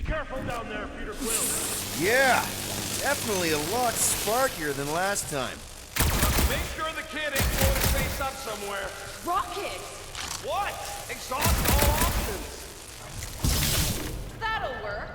careful down there, Peter Quill. Yeah, definitely a lot sparkier than last time. Make sure the kid ain't blowing his face up somewhere. Rocket! What? Exhaust all options. That'll work.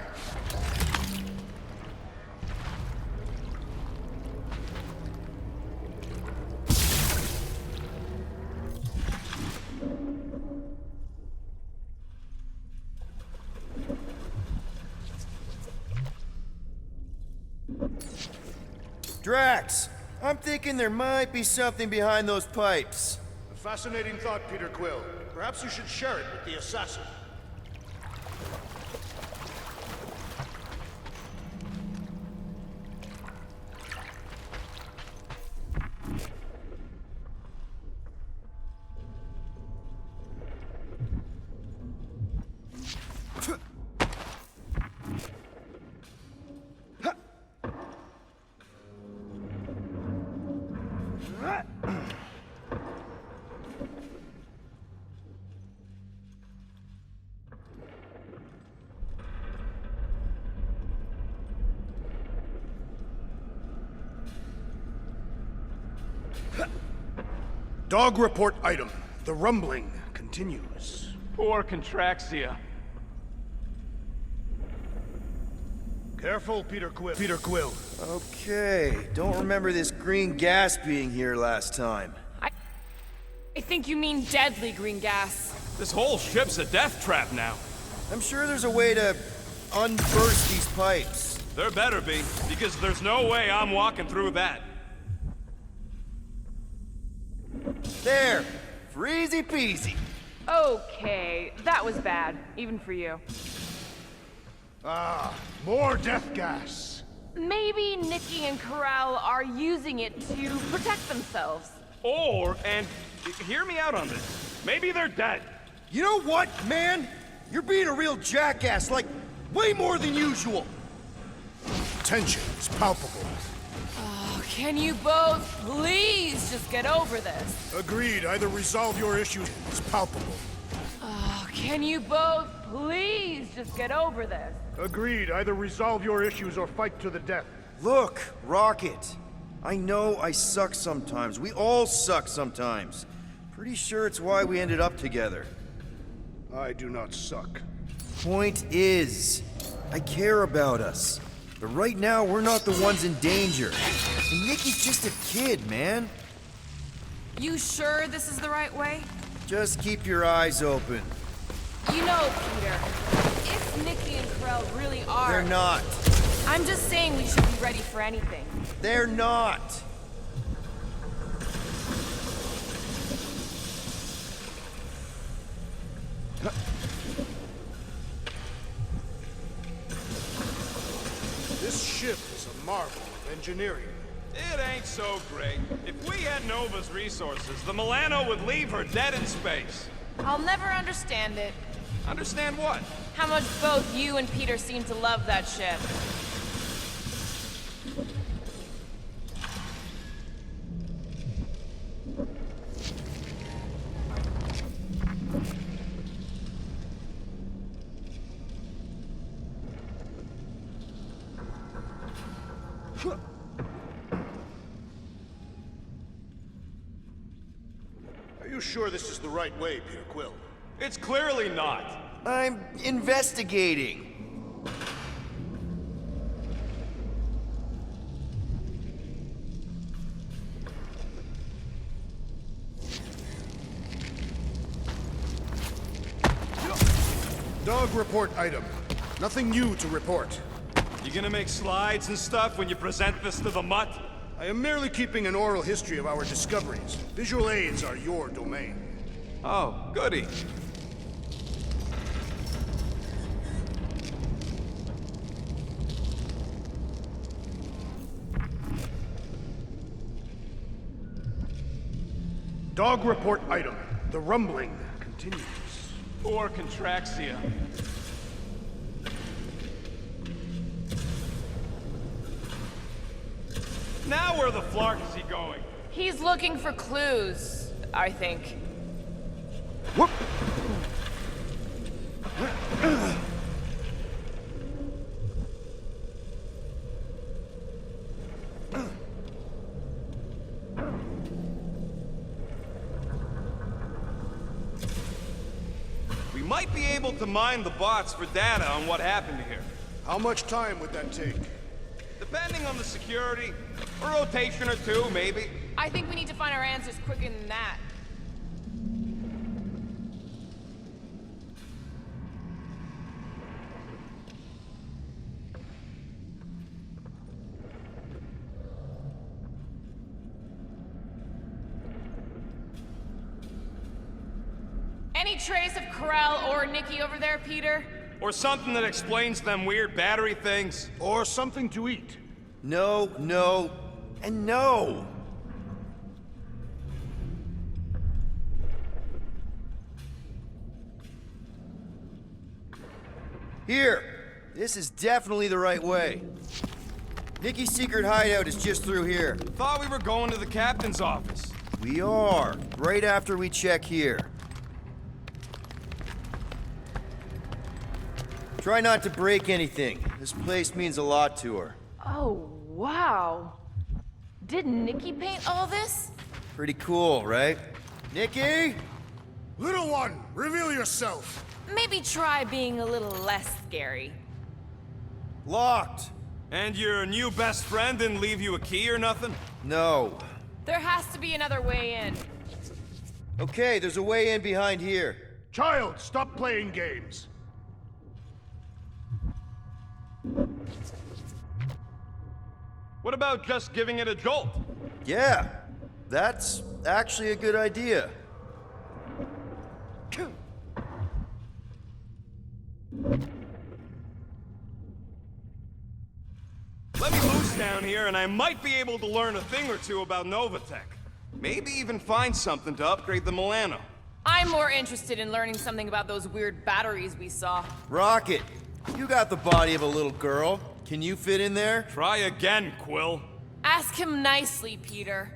Drax, I'm thinking there might be something behind those pipes. A fascinating thought, Peter Quill. Perhaps you should share it with the assassin. Dog report item. The rumbling continues. Poor Contraxia. Careful, Peter Quill. Peter Quill. Okay, don't remember this green gas being here last time. I think you mean deadly green gas. This whole ship's a death trap now. I'm sure there's a way to unburst these pipes. There better be, because there's no way I'm walking through that. There, freezy peasy. Okay, that was bad, even for you. Ah, more death gas. Maybe Nikki and Corral are using it to protect themselves. Or, and hear me out on this, maybe they're dead. You know what, man? You're being a real jackass, like, way more than usual. Tension is palpable. Oh, can you both please just get over this? Agreed. Either resolve your issues. It's palpable. Oh, can you both please just get over this? Agreed. Either resolve your issues or fight to the death. Look, Rocket. I know I suck sometimes. We all suck sometimes. Pretty sure it's why we ended up together. I do not suck. Point is, I care about us. But right now, we're not the ones in danger. And Nikki's just a kid, man. You sure this is the right way? Just keep your eyes open. You know, Peter, if Nikki and Corral really are... They're not. I'm just saying we should be ready for anything. They're not. This ship is a marvel of engineering. It ain't so great. If we had Nova's resources, the Milano would leave her dead in space. I'll never understand it. Understand what? How much both you and Peter seem to love that ship. Are you sure this is the right way, Peter Quill? It's clearly not. I'm investigating. Dog report item. Nothing new to report. You gonna make slides and stuff when you present this to the mutt? I am merely keeping an oral history of our discoveries. Visual aids are your domain. Oh, goody. Dog report item. The rumbling continues. Poor Contraxia. Now where the flark is he going? He's looking for clues, I think. Whoop! might be able to mine the bots for data on what happened here. How much time would that take? Depending on the security, a rotation or two, maybe. I think we need to find our answers quicker than that. Any trace of Corell or Nikki over there, Peter? Or something that explains them weird battery things. Or something to eat. No, no, and no! Here! This is definitely the right way. Nikki's secret hideout is just through here. Thought we were going to the captain's office. We are, right after we check here. Try not to break anything. This place means a lot to her. Oh, wow. Did Nikki paint all this? Pretty cool, right? Nikki? Little one, reveal yourself. Maybe try being a little less scary. Locked. And your new best friend didn't leave you a key or nothing? No. There has to be another way in. Okay, there's a way in behind here. Child, stop playing games. What about just giving it a jolt? Yeah, that's actually a good idea. Let me loose down here and I might be able to learn a thing or two about Novatech. Maybe even find something to upgrade the Milano. I'm more interested in learning something about those weird batteries we saw. Rocket, you got the body of a little girl. Can you fit in there? Try again, Quill. Ask him nicely, Peter.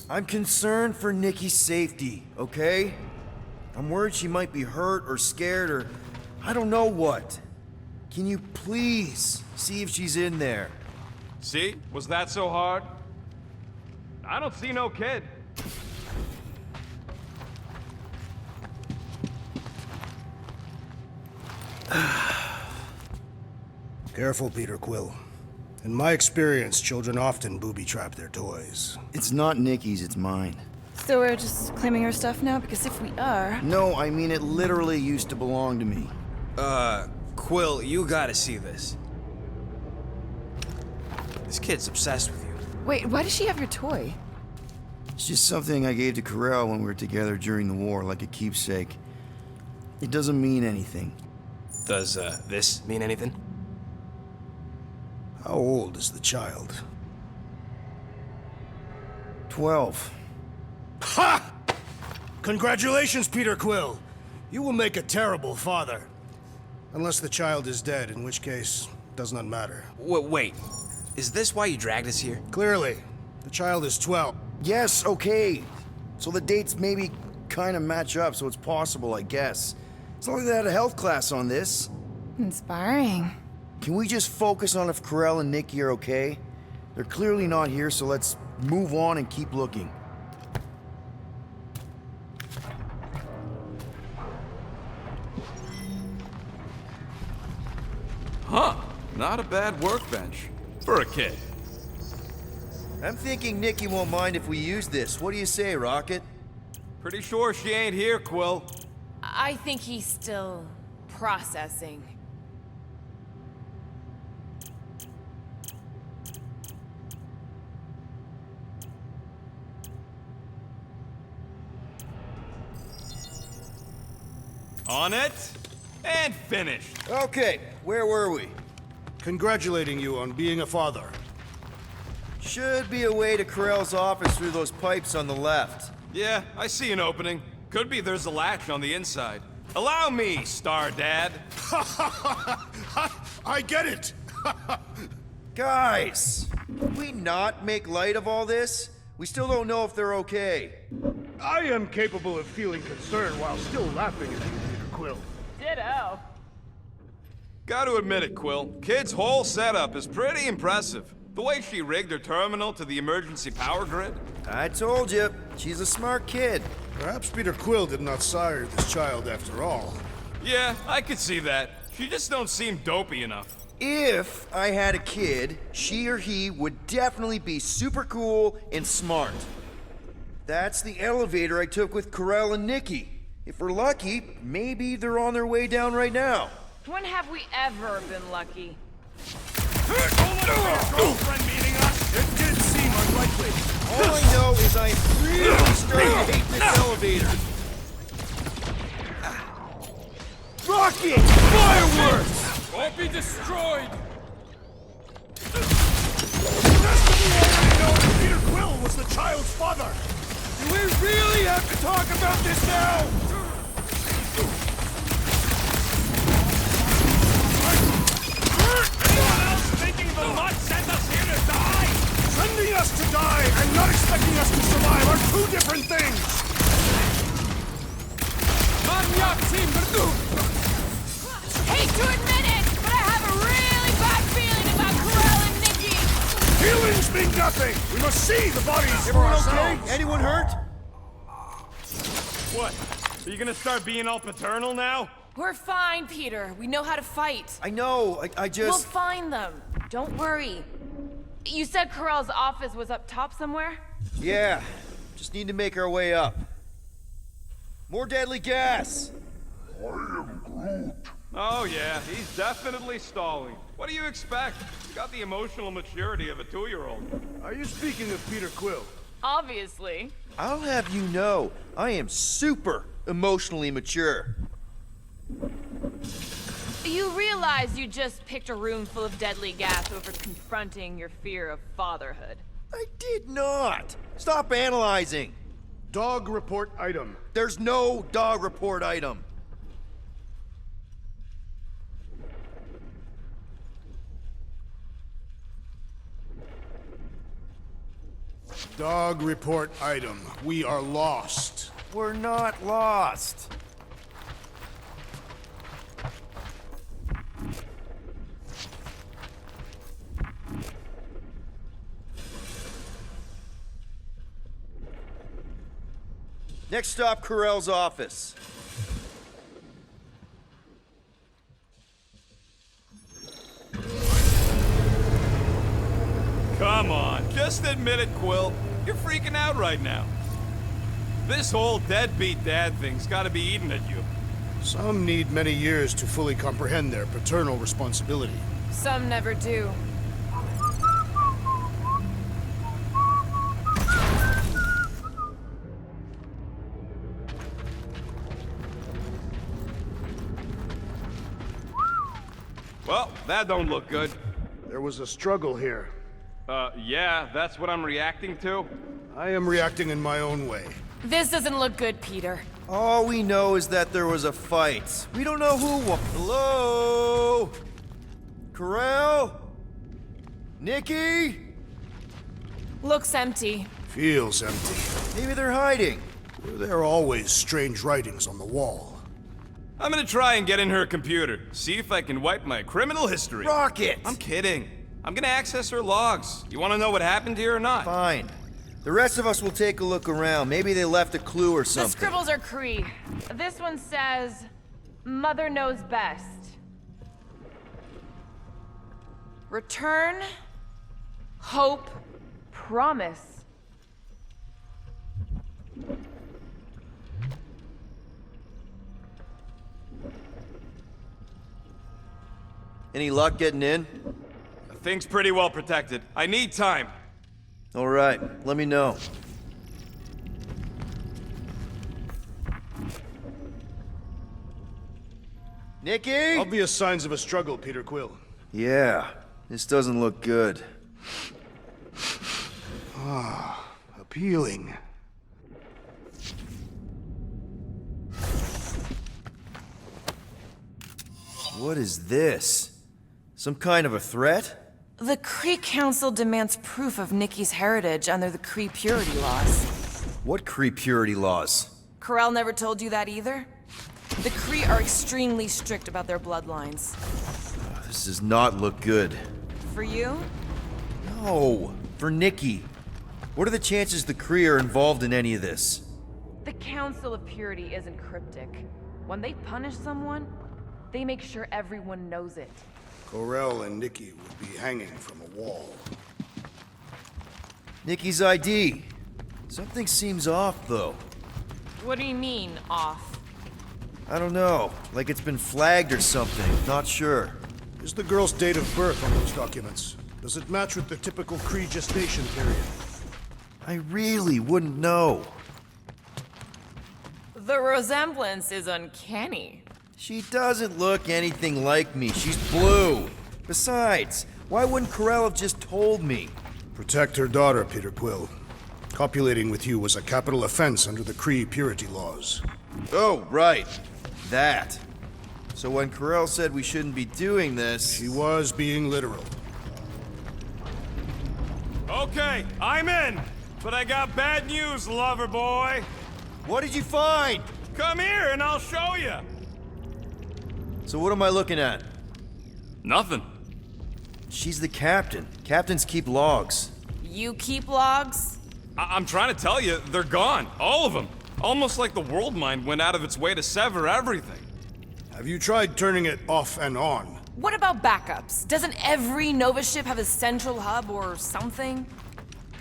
I'm concerned for Nikki's safety, okay? I'm worried she might be hurt or scared or I don't know what. Can you please see if she's in there? See? Was that so hard? I don't see no kid. Careful, Peter Quill. In my experience, children often booby-trap their toys. It's not Nikki's, it's mine. So we're just claiming her stuff now? Because if we are... No, I mean it literally used to belong to me. Quill, you gotta see this. This kid's obsessed with you. Wait, why does she have your toy? It's just something I gave to Corell when we were together during the war, like a keepsake. It doesn't mean anything. Does, this mean anything? How old is the child? 12. Ha! Congratulations, Peter Quill. You will make a terrible father. Unless the child is dead, in which case, does not matter. Wait. Is this why you dragged us here? Clearly. The child is 12. Yes, okay. So the dates maybe kind of match up, so it's possible, I guess. It's not like they had a health class on this. Inspiring. Can we just focus on if Corell and Nikki are okay? They're clearly not here, so let's move on and keep looking. Huh. Not a bad workbench. For a kid. I'm thinking Nikki won't mind if we use this. What do you say, Rocket? Pretty sure she ain't here, Quill. I think he's still processing. On it, and finished. Okay, where were we? Congratulating you on being a father. Should be a way to Corell's office through those pipes on the left. Yeah, I see an opening. Could be there's a latch on the inside. Allow me, Star Dad. I get it! Guys, can we not make light of all this? We still don't know if they're okay. I am capable of feeling concern while still laughing at you, Peter Quill. Ditto. Gotta admit it, Quill. Kid's whole setup is pretty impressive. The way she rigged her terminal to the emergency power grid? I told you, she's a smart kid. Perhaps Peter Quill did not sire this child after all. Yeah, I could see that. She just don't seem dopey enough. If I had a kid, she or he would definitely be super cool and smart. That's the elevator I took with Corell and Nikki. If we're lucky, maybe they're on their way down right now. When have we ever been lucky? Girlfriend meeting us? It did seem unlikely. All I know is I'm really starting to hate this elevator. Rocket! Fireworks! Won't be destroyed! The rest of you already know that Peter Quill was the child's father! Do we really have to talk about this now? Anyone else thinking the mutt sent us here to die? Sending us to die and not expecting us to survive are two different things! Hate to admit it, but I have a really bad feeling about Corell and Nikki. Feelings mean nothing! We must see the bodies for Everyone ourselves! okay? Anyone hurt? What? Are you gonna start being all paternal now? We're fine, Peter. We know how to fight. I know, I just... We'll find them. Don't worry. You said Corell's office was up top somewhere? Yeah, just need to make our way up. More deadly gas! I am Groot. Oh yeah, he's definitely stalling. What do you expect? He's got the emotional maturity of a 2-year-old. Are you speaking of Peter Quill? Obviously. I'll have you know, I am super emotionally mature. You realize you just picked a room full of deadly gas over confronting your fear of fatherhood. I did not! Stop analyzing! Dog report item. There's no dog report item. Dog report item. We are lost. We're not lost. Next stop, Corell's office. Come on, just admit it, Quill. You're freaking out right now. This whole deadbeat dad thing's gotta be eating at you. Some need many years to fully comprehend their paternal responsibility. Some never do. Well, that don't look good. There was a struggle here. Yeah, that's what I'm reacting to? I am reacting in my own way. This doesn't look good, Peter. All we know is that there was a fight. We don't know who won. Hello? Corell? Nikki? Looks empty. Feels empty. Maybe they're hiding. There are always strange writings on the wall. I'm gonna try and get in her computer, see if I can wipe my criminal history. Rocket! I'm kidding. I'm gonna access her logs. You wanna know what happened here or not? Fine. The rest of us will take a look around. Maybe they left a clue or something. The scribbles are Cree. This one says, Mother knows best. Return, hope, promise. Any luck getting in? The thing's pretty well protected. I need time. All right, let me know. Nikki? Obvious signs of a struggle, Peter Quill. Yeah, this doesn't look good. Ah, appealing. What is this? Some kind of a threat? The Cree Council demands proof of Nikki's heritage under the Cree purity laws. What Cree purity laws? Corell never told you that either? The Cree are extremely strict about their bloodlines. This does not look good. For you? No, for Nikki. What are the chances the Kree are involved in any of this? The Council of Purity isn't cryptic. When they punish someone, they make sure everyone knows it. Corell and Nikki would be hanging from a wall. Nikki's ID. Something seems off, though. What do you mean, off? I don't know. Like it's been flagged or something. Not sure. Is the girl's date of birth on those documents? Does it match with the typical Kree gestation period? I really wouldn't know. The resemblance is uncanny. She doesn't look anything like me. She's blue. Besides, why wouldn't Corell have just told me? Protect her daughter, Peter Quill. Copulating with you was a capital offense under the Kree purity laws. Oh, right. That. So when Corell said we shouldn't be doing this... She was being literal. Okay, I'm in. But I got bad news, lover boy. What did you find? Come here and I'll show you. So what am I looking at? Nothing. She's the captain. Captains keep logs. You keep logs? I'm trying to tell you, they're gone. All of them. Almost like the world mind went out of its way to sever everything. Have you tried turning it off and on? What about backups? Doesn't every Nova ship have a central hub or something?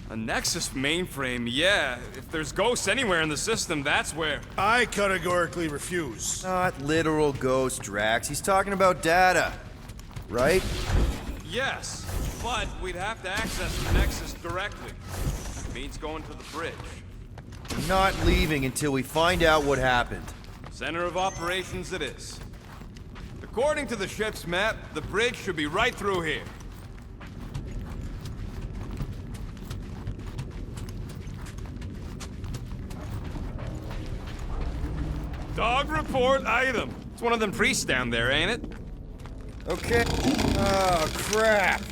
A Nexus mainframe, yeah. If there's ghosts anywhere in the system, that's where. I categorically refuse. Not literal ghost, Drax. He's talking about data. Right? Yes, but we'd have to access the Nexus directly. Means going to the bridge. Not leaving until we find out what happened. Center of operations it is. According to the ship's map, the bridge should be right through here. Dog report item. It's one of them priests down there, ain't it? Okay. Oh, crap.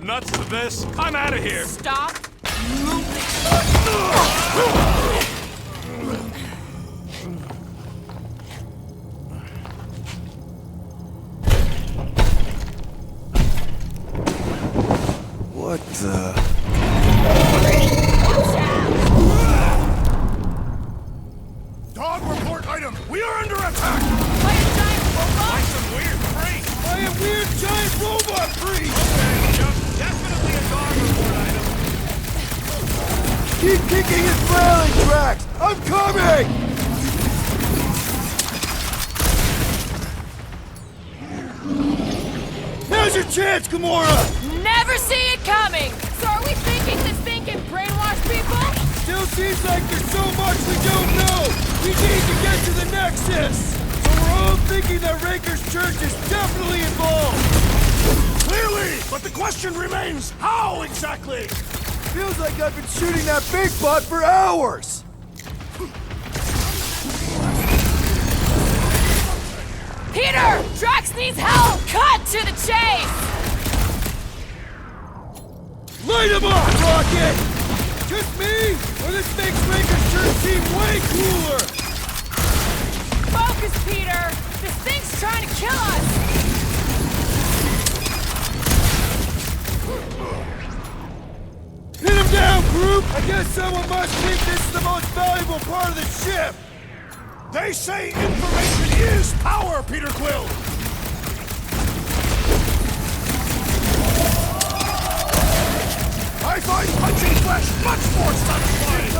Nuts to this. I'm out of here. Stop moving. What the... Dog report item! We are under attack! By a giant robot? By some weird freak! By a weird giant robot freak! Definitely a dog report item. Keep kicking and flailing, Drax! I'm coming! Now's your chance, Gamora! Never see it coming! So are we thinking this thing can brainwash people? Still seems like there's so much we don't know! We need to get to the Nexus! So we're all thinking that Raker's Church is definitely involved! Clearly! But the question remains, how exactly? Feels like I've been shooting that big bot for hours! Peter! Drax needs help! Cut to the chase! Light him up, Rocket! Just me? Or this makes Raker's Church seem way cooler? Focus, Peter! This thing's trying to kill us! Hit him down, group! I guess someone must think this is the most valuable part of the ship! They say information is power, Peter Quill! I find punching flesh much more satisfying!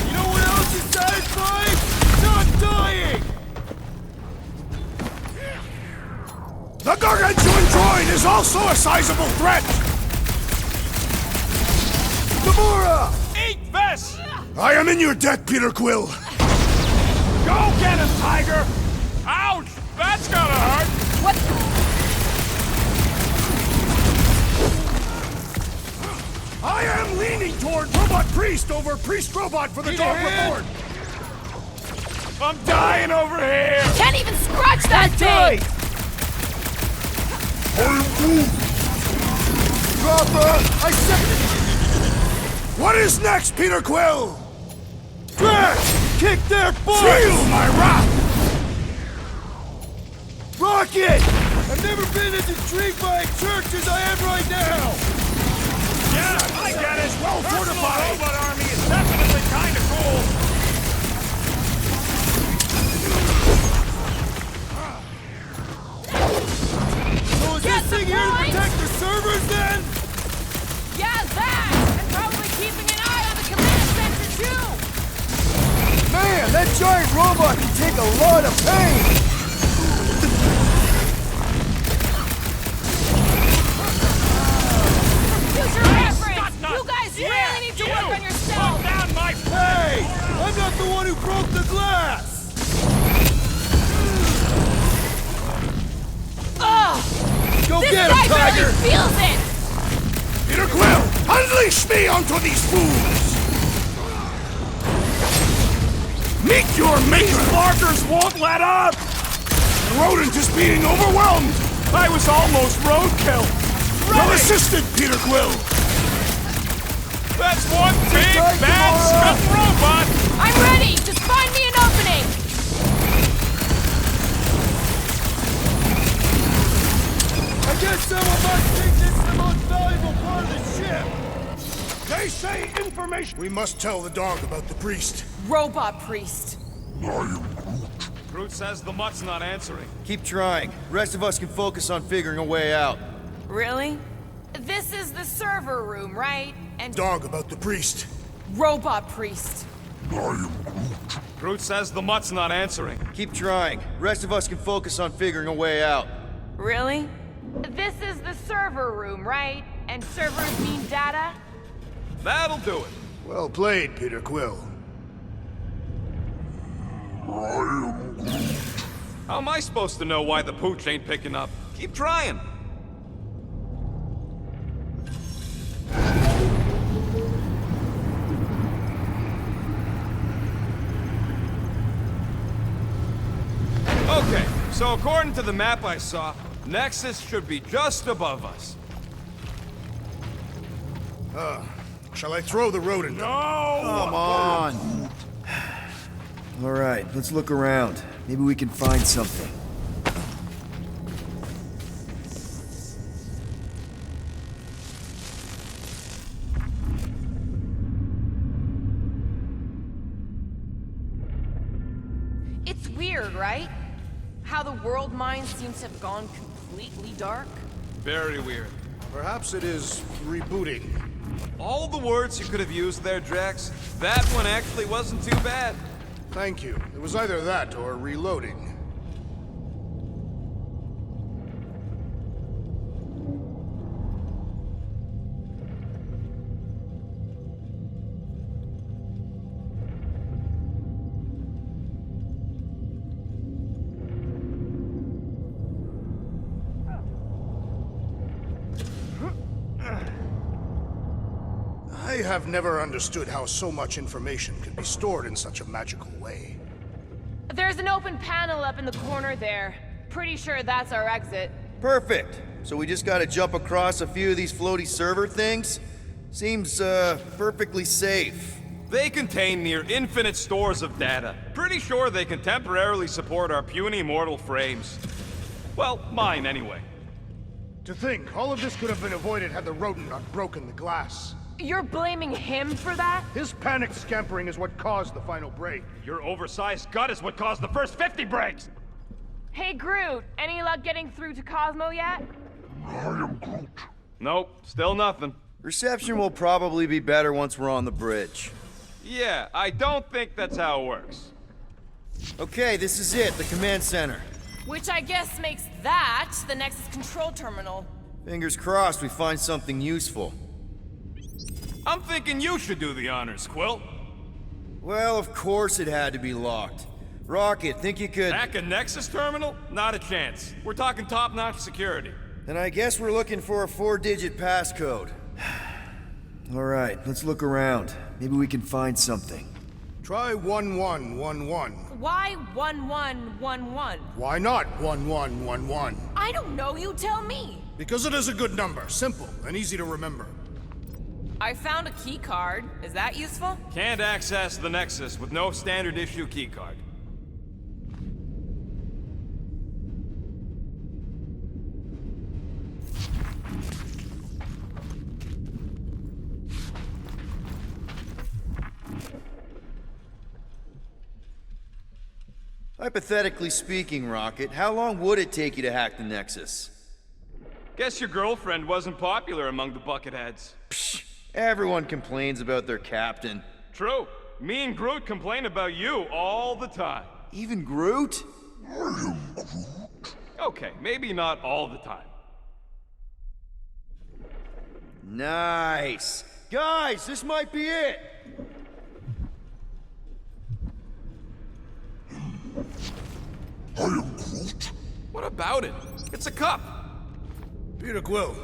You know what else is satisfying? Not dying! The gargantuan droid is also a sizable threat! Gamora! Eat this! I am in your debt, Peter Quill! Go get him, Tiger! Ouch! That's gotta hurt! What? I am leaning toward Robot Priest over Priest Robot for the dog report! I'm dying over here! Can't even scratch that thing! Dropper! I said... What is next, Peter Quill? Drax! Kick their butt! Feel my wrath! Rocket! I'm I've never been as intrigued by a church as I am right now! Yeah, I get it! Well fortified! Robot army is definitely kinda cool! So is this thing here to protect the servers then? Yeah, that! And probably keeping an eye on the command center, too! Man, that giant robot can take a lot of pain! Future reference! You guys really need to work on yourself! Put down my... Hey! I'm not the one who broke the glass! Ugh! Go This get guy him, Tiger! really feels it! Peter Quill, unleash me onto these fools! Meet your maker! These markers won't let up! The rodent is being overwhelmed! I was almost roadkill! Well assisted, Peter Quill! That's one big, bad, scuffed robot! I'm ready! Just find me an opening! I guess someone must think this is the most valuable part of the ship! They say information! We must tell the dog about the priest. Robot priest. Groot says the mutt's not answering. Keep trying. Rest of us can focus on figuring a way out. Really? This is the server room, right? And Dog about the priest. robot priest. Groot says the mutt's not answering. Keep trying. Rest of us can focus on figuring a way out. Really? This is the server room, right? And servers mean data? That'll do it. Well played, Peter Quill. How am I supposed to know why the pooch ain't picking up? Keep trying. Okay, so according to the map I saw, Nexus should be just above us. Shall I throw the rodent? No! Come on! Alright, let's look around. Maybe we can find something. It's weird, right? How the world mind seems to have gone completely dark. Very weird. Perhaps it is rebooting. All the words you could have used there, Drax, that one actually wasn't too bad. Thank you. It was either that or reloading. I have never understood how so much information can be stored in such a magical way. There's an open panel up in the corner there. Pretty sure that's our exit. Perfect! So we just gotta jump across a few of these floaty server things? Seems, perfectly safe. They contain near infinite stores of data. Pretty sure they can temporarily support our puny mortal frames. Well, mine anyway. To think, all of this could have been avoided had the rodent not broken the glass. You're blaming him for that? His panicked scampering is what caused the final break. Your oversized gut is what caused the first 50 breaks! Hey, Groot, any luck getting through to Cosmo yet? Nope, still nothing. Reception will probably be better once we're on the bridge. Yeah, I don't think that's how it works. Okay, this is it, the command center. Which I guess makes that the Nexus control terminal. Fingers crossed we find something useful. I'm thinking you should do the honors, Quill. Well, of course it had to be locked. Rocket, think you could... Hack a Nexus terminal? Not a chance. We're talking top-notch security. Then I guess we're looking for a 4-digit passcode. Alright, let's look around. Maybe we can find something. Try 1111. Why 1111? Why not 1111? I don't know, you tell me. Because it is a good number, simple and easy to remember. I found a key card. Is that useful? Can't access the Nexus with no standard issue keycard. Hypothetically speaking, Rocket, how long would it take you to hack the Nexus? Guess your girlfriend wasn't popular among the Bucketheads. Psh, everyone complains about their captain. True. Me and Groot complain about you all the time. Even Groot? Okay, maybe not all the time. Nice. Guys, this might be it. I am Groot. What about it? It's a cup. Peter Quill,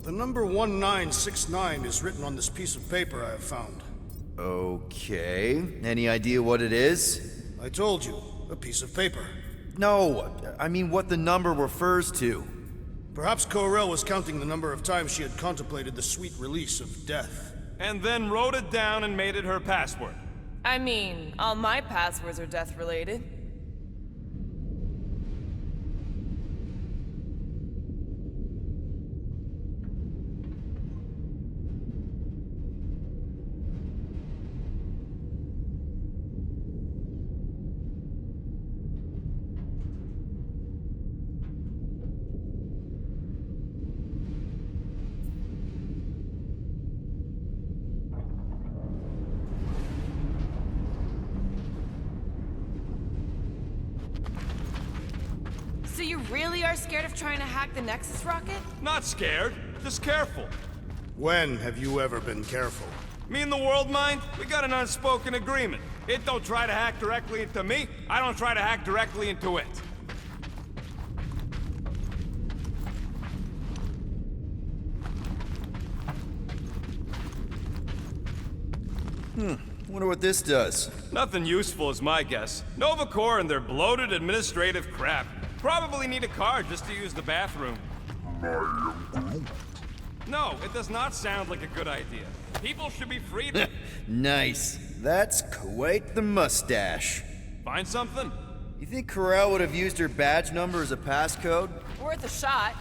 the number 1969 is written on this piece of paper I have found. Okay. Any idea what it is? I told you, a piece of paper. No, I mean what the number refers to. Perhaps Ko-Rel was counting the number of times she had contemplated the sweet release of death. And then wrote it down and made it her password. I mean, all my passwords are death-related. So you really are scared of trying to hack the Nexus rocket? Not scared, just careful. When have you ever been careful? Me and the World Mind, we got an unspoken agreement. It don't try to hack directly into me, I don't try to hack directly into it. Wonder what this does. Nothing useful is my guess. Nova Corps and their bloated administrative crap. Probably need a card just to use the bathroom. No, it does not sound like a good idea. People should be free to... Nice. That's quite the mustache. Find something? You think Ko-Rel would have used her badge number as a passcode? Worth a shot.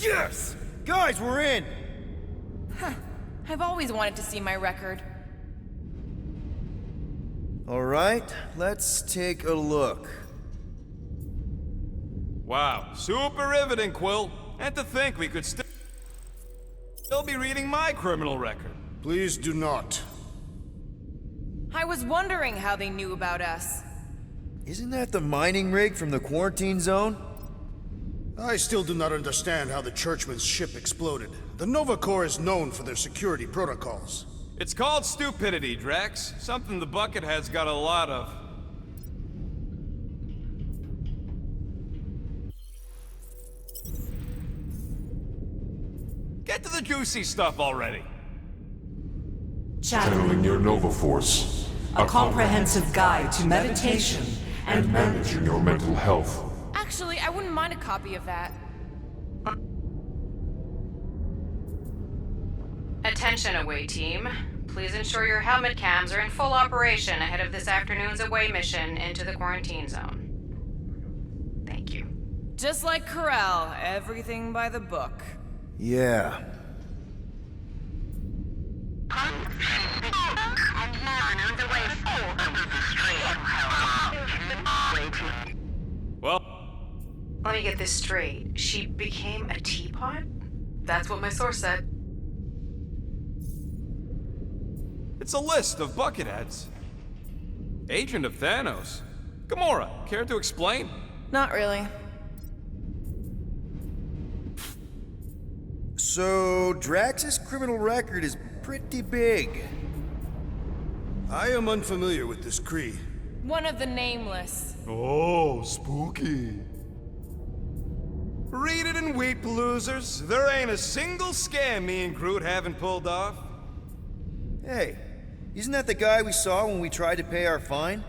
Yes! Guys, we're in! Huh. I've always wanted to see my record. Alright, let's take a look. Wow, super riveting, Quill. And to think we could still be reading my criminal record. Please do not. I was wondering how they knew about us. Isn't that the mining rig from the quarantine zone? I still do not understand how the Churchman's ship exploded. The Nova Corps is known for their security protocols. It's called stupidity, Drax. Something the Buckethead's got a lot of. Get to the juicy stuff already. Channeling your Nova Force. A comprehensive guide to meditation and managing your mental health. Actually, I wouldn't mind a copy of that. Attention away team. Please ensure your helmet cams are in full operation ahead of this afternoon's away mission into the quarantine zone. Thank you. Just like Ko-Rel, everything by the book. Yeah. Well, let me get this straight. She became a teapot? That's what my source said. it's a list of Bucketheads. Agent of Thanos. Gamora, care to explain? Not really. So, Drax's criminal record is pretty big. I am unfamiliar with this Kree. One of the nameless. Oh, spooky. Read it and weep, losers. There ain't a single scam me and Groot haven't pulled off. Hey, isn't that the guy we saw when we tried to pay our fine?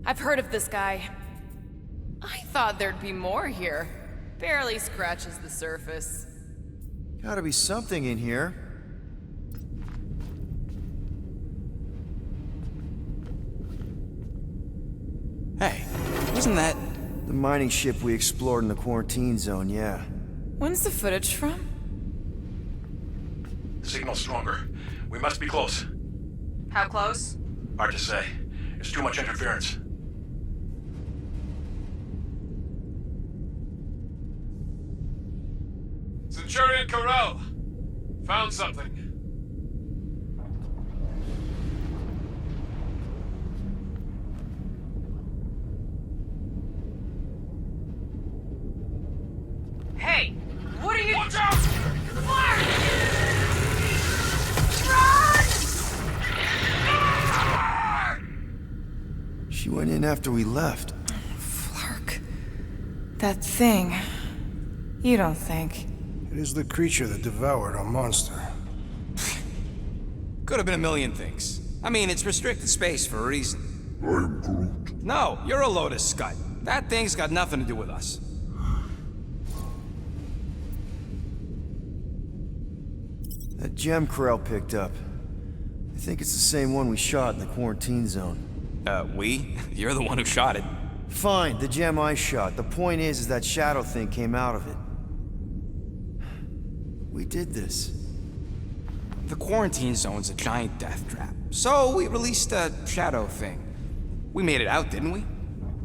I've heard of this guy. I thought there'd be more here. Barely scratches the surface. Gotta be something in here. Wasn't that... The mining ship we explored in the quarantine zone, yeah. When's the footage from? Signal's stronger. We must be close. How close? Hard to say. It's too much interference. Centurion Corel! Found something. Hey! What are you— Watch out! She went in after we left. Flark. That thing. You don't think? It is the creature that devoured our monster. Could have been a million things. I mean, it's restricted space for a reason. I'm Groot. No, you're a Lotus Scud. That thing's got nothing to do with us. That gem Corel picked up. I think it's the same one we shot in the quarantine zone. We? You're the one who shot it. Fine, the gem I shot. The point is that shadow thing came out of it. We did this. The quarantine zone's a giant death trap. So we released a shadow thing. We made it out, didn't we?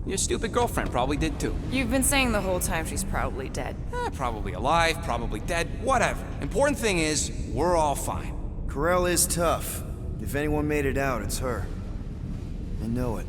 Your stupid girlfriend probably did too. You've been saying the whole time she's probably dead. Probably alive, probably dead, whatever. Important thing is, we're all fine. Corel is tough. If anyone made it out, it's her. I know it.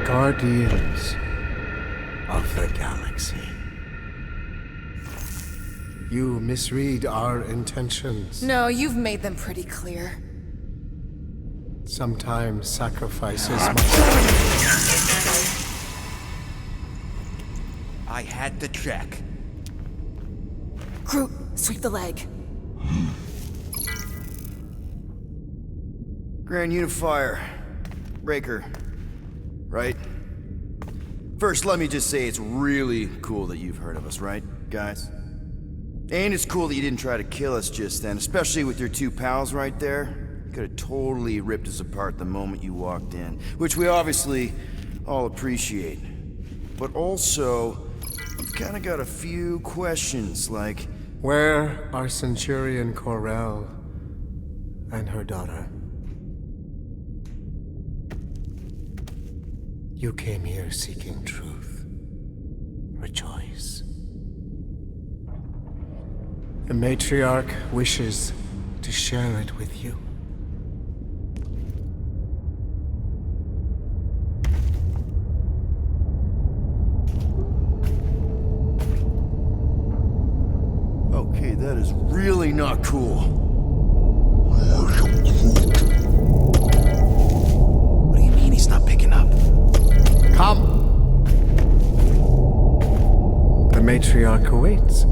Guardians of the galaxy. You misread our intentions. No, you've made them pretty clear. Sometimes sacrifices I had to check. Groot, sweep the leg. Grand Unifier. Breaker. Right? First, let me just say it's really cool that you've heard of us, right, guys? And it's cool that you didn't try to kill us just then, especially with your two pals right there. You could have totally ripped us apart the moment you walked in, which we obviously all appreciate. But also, I've kind of got a few questions, like... Where are Centurion Corel and her daughter? You came here seeking truth. Rejoice. The matriarch wishes to share it with you. Okay, that is really not cool. What do you mean he's not picking up? Come! The matriarch awaits.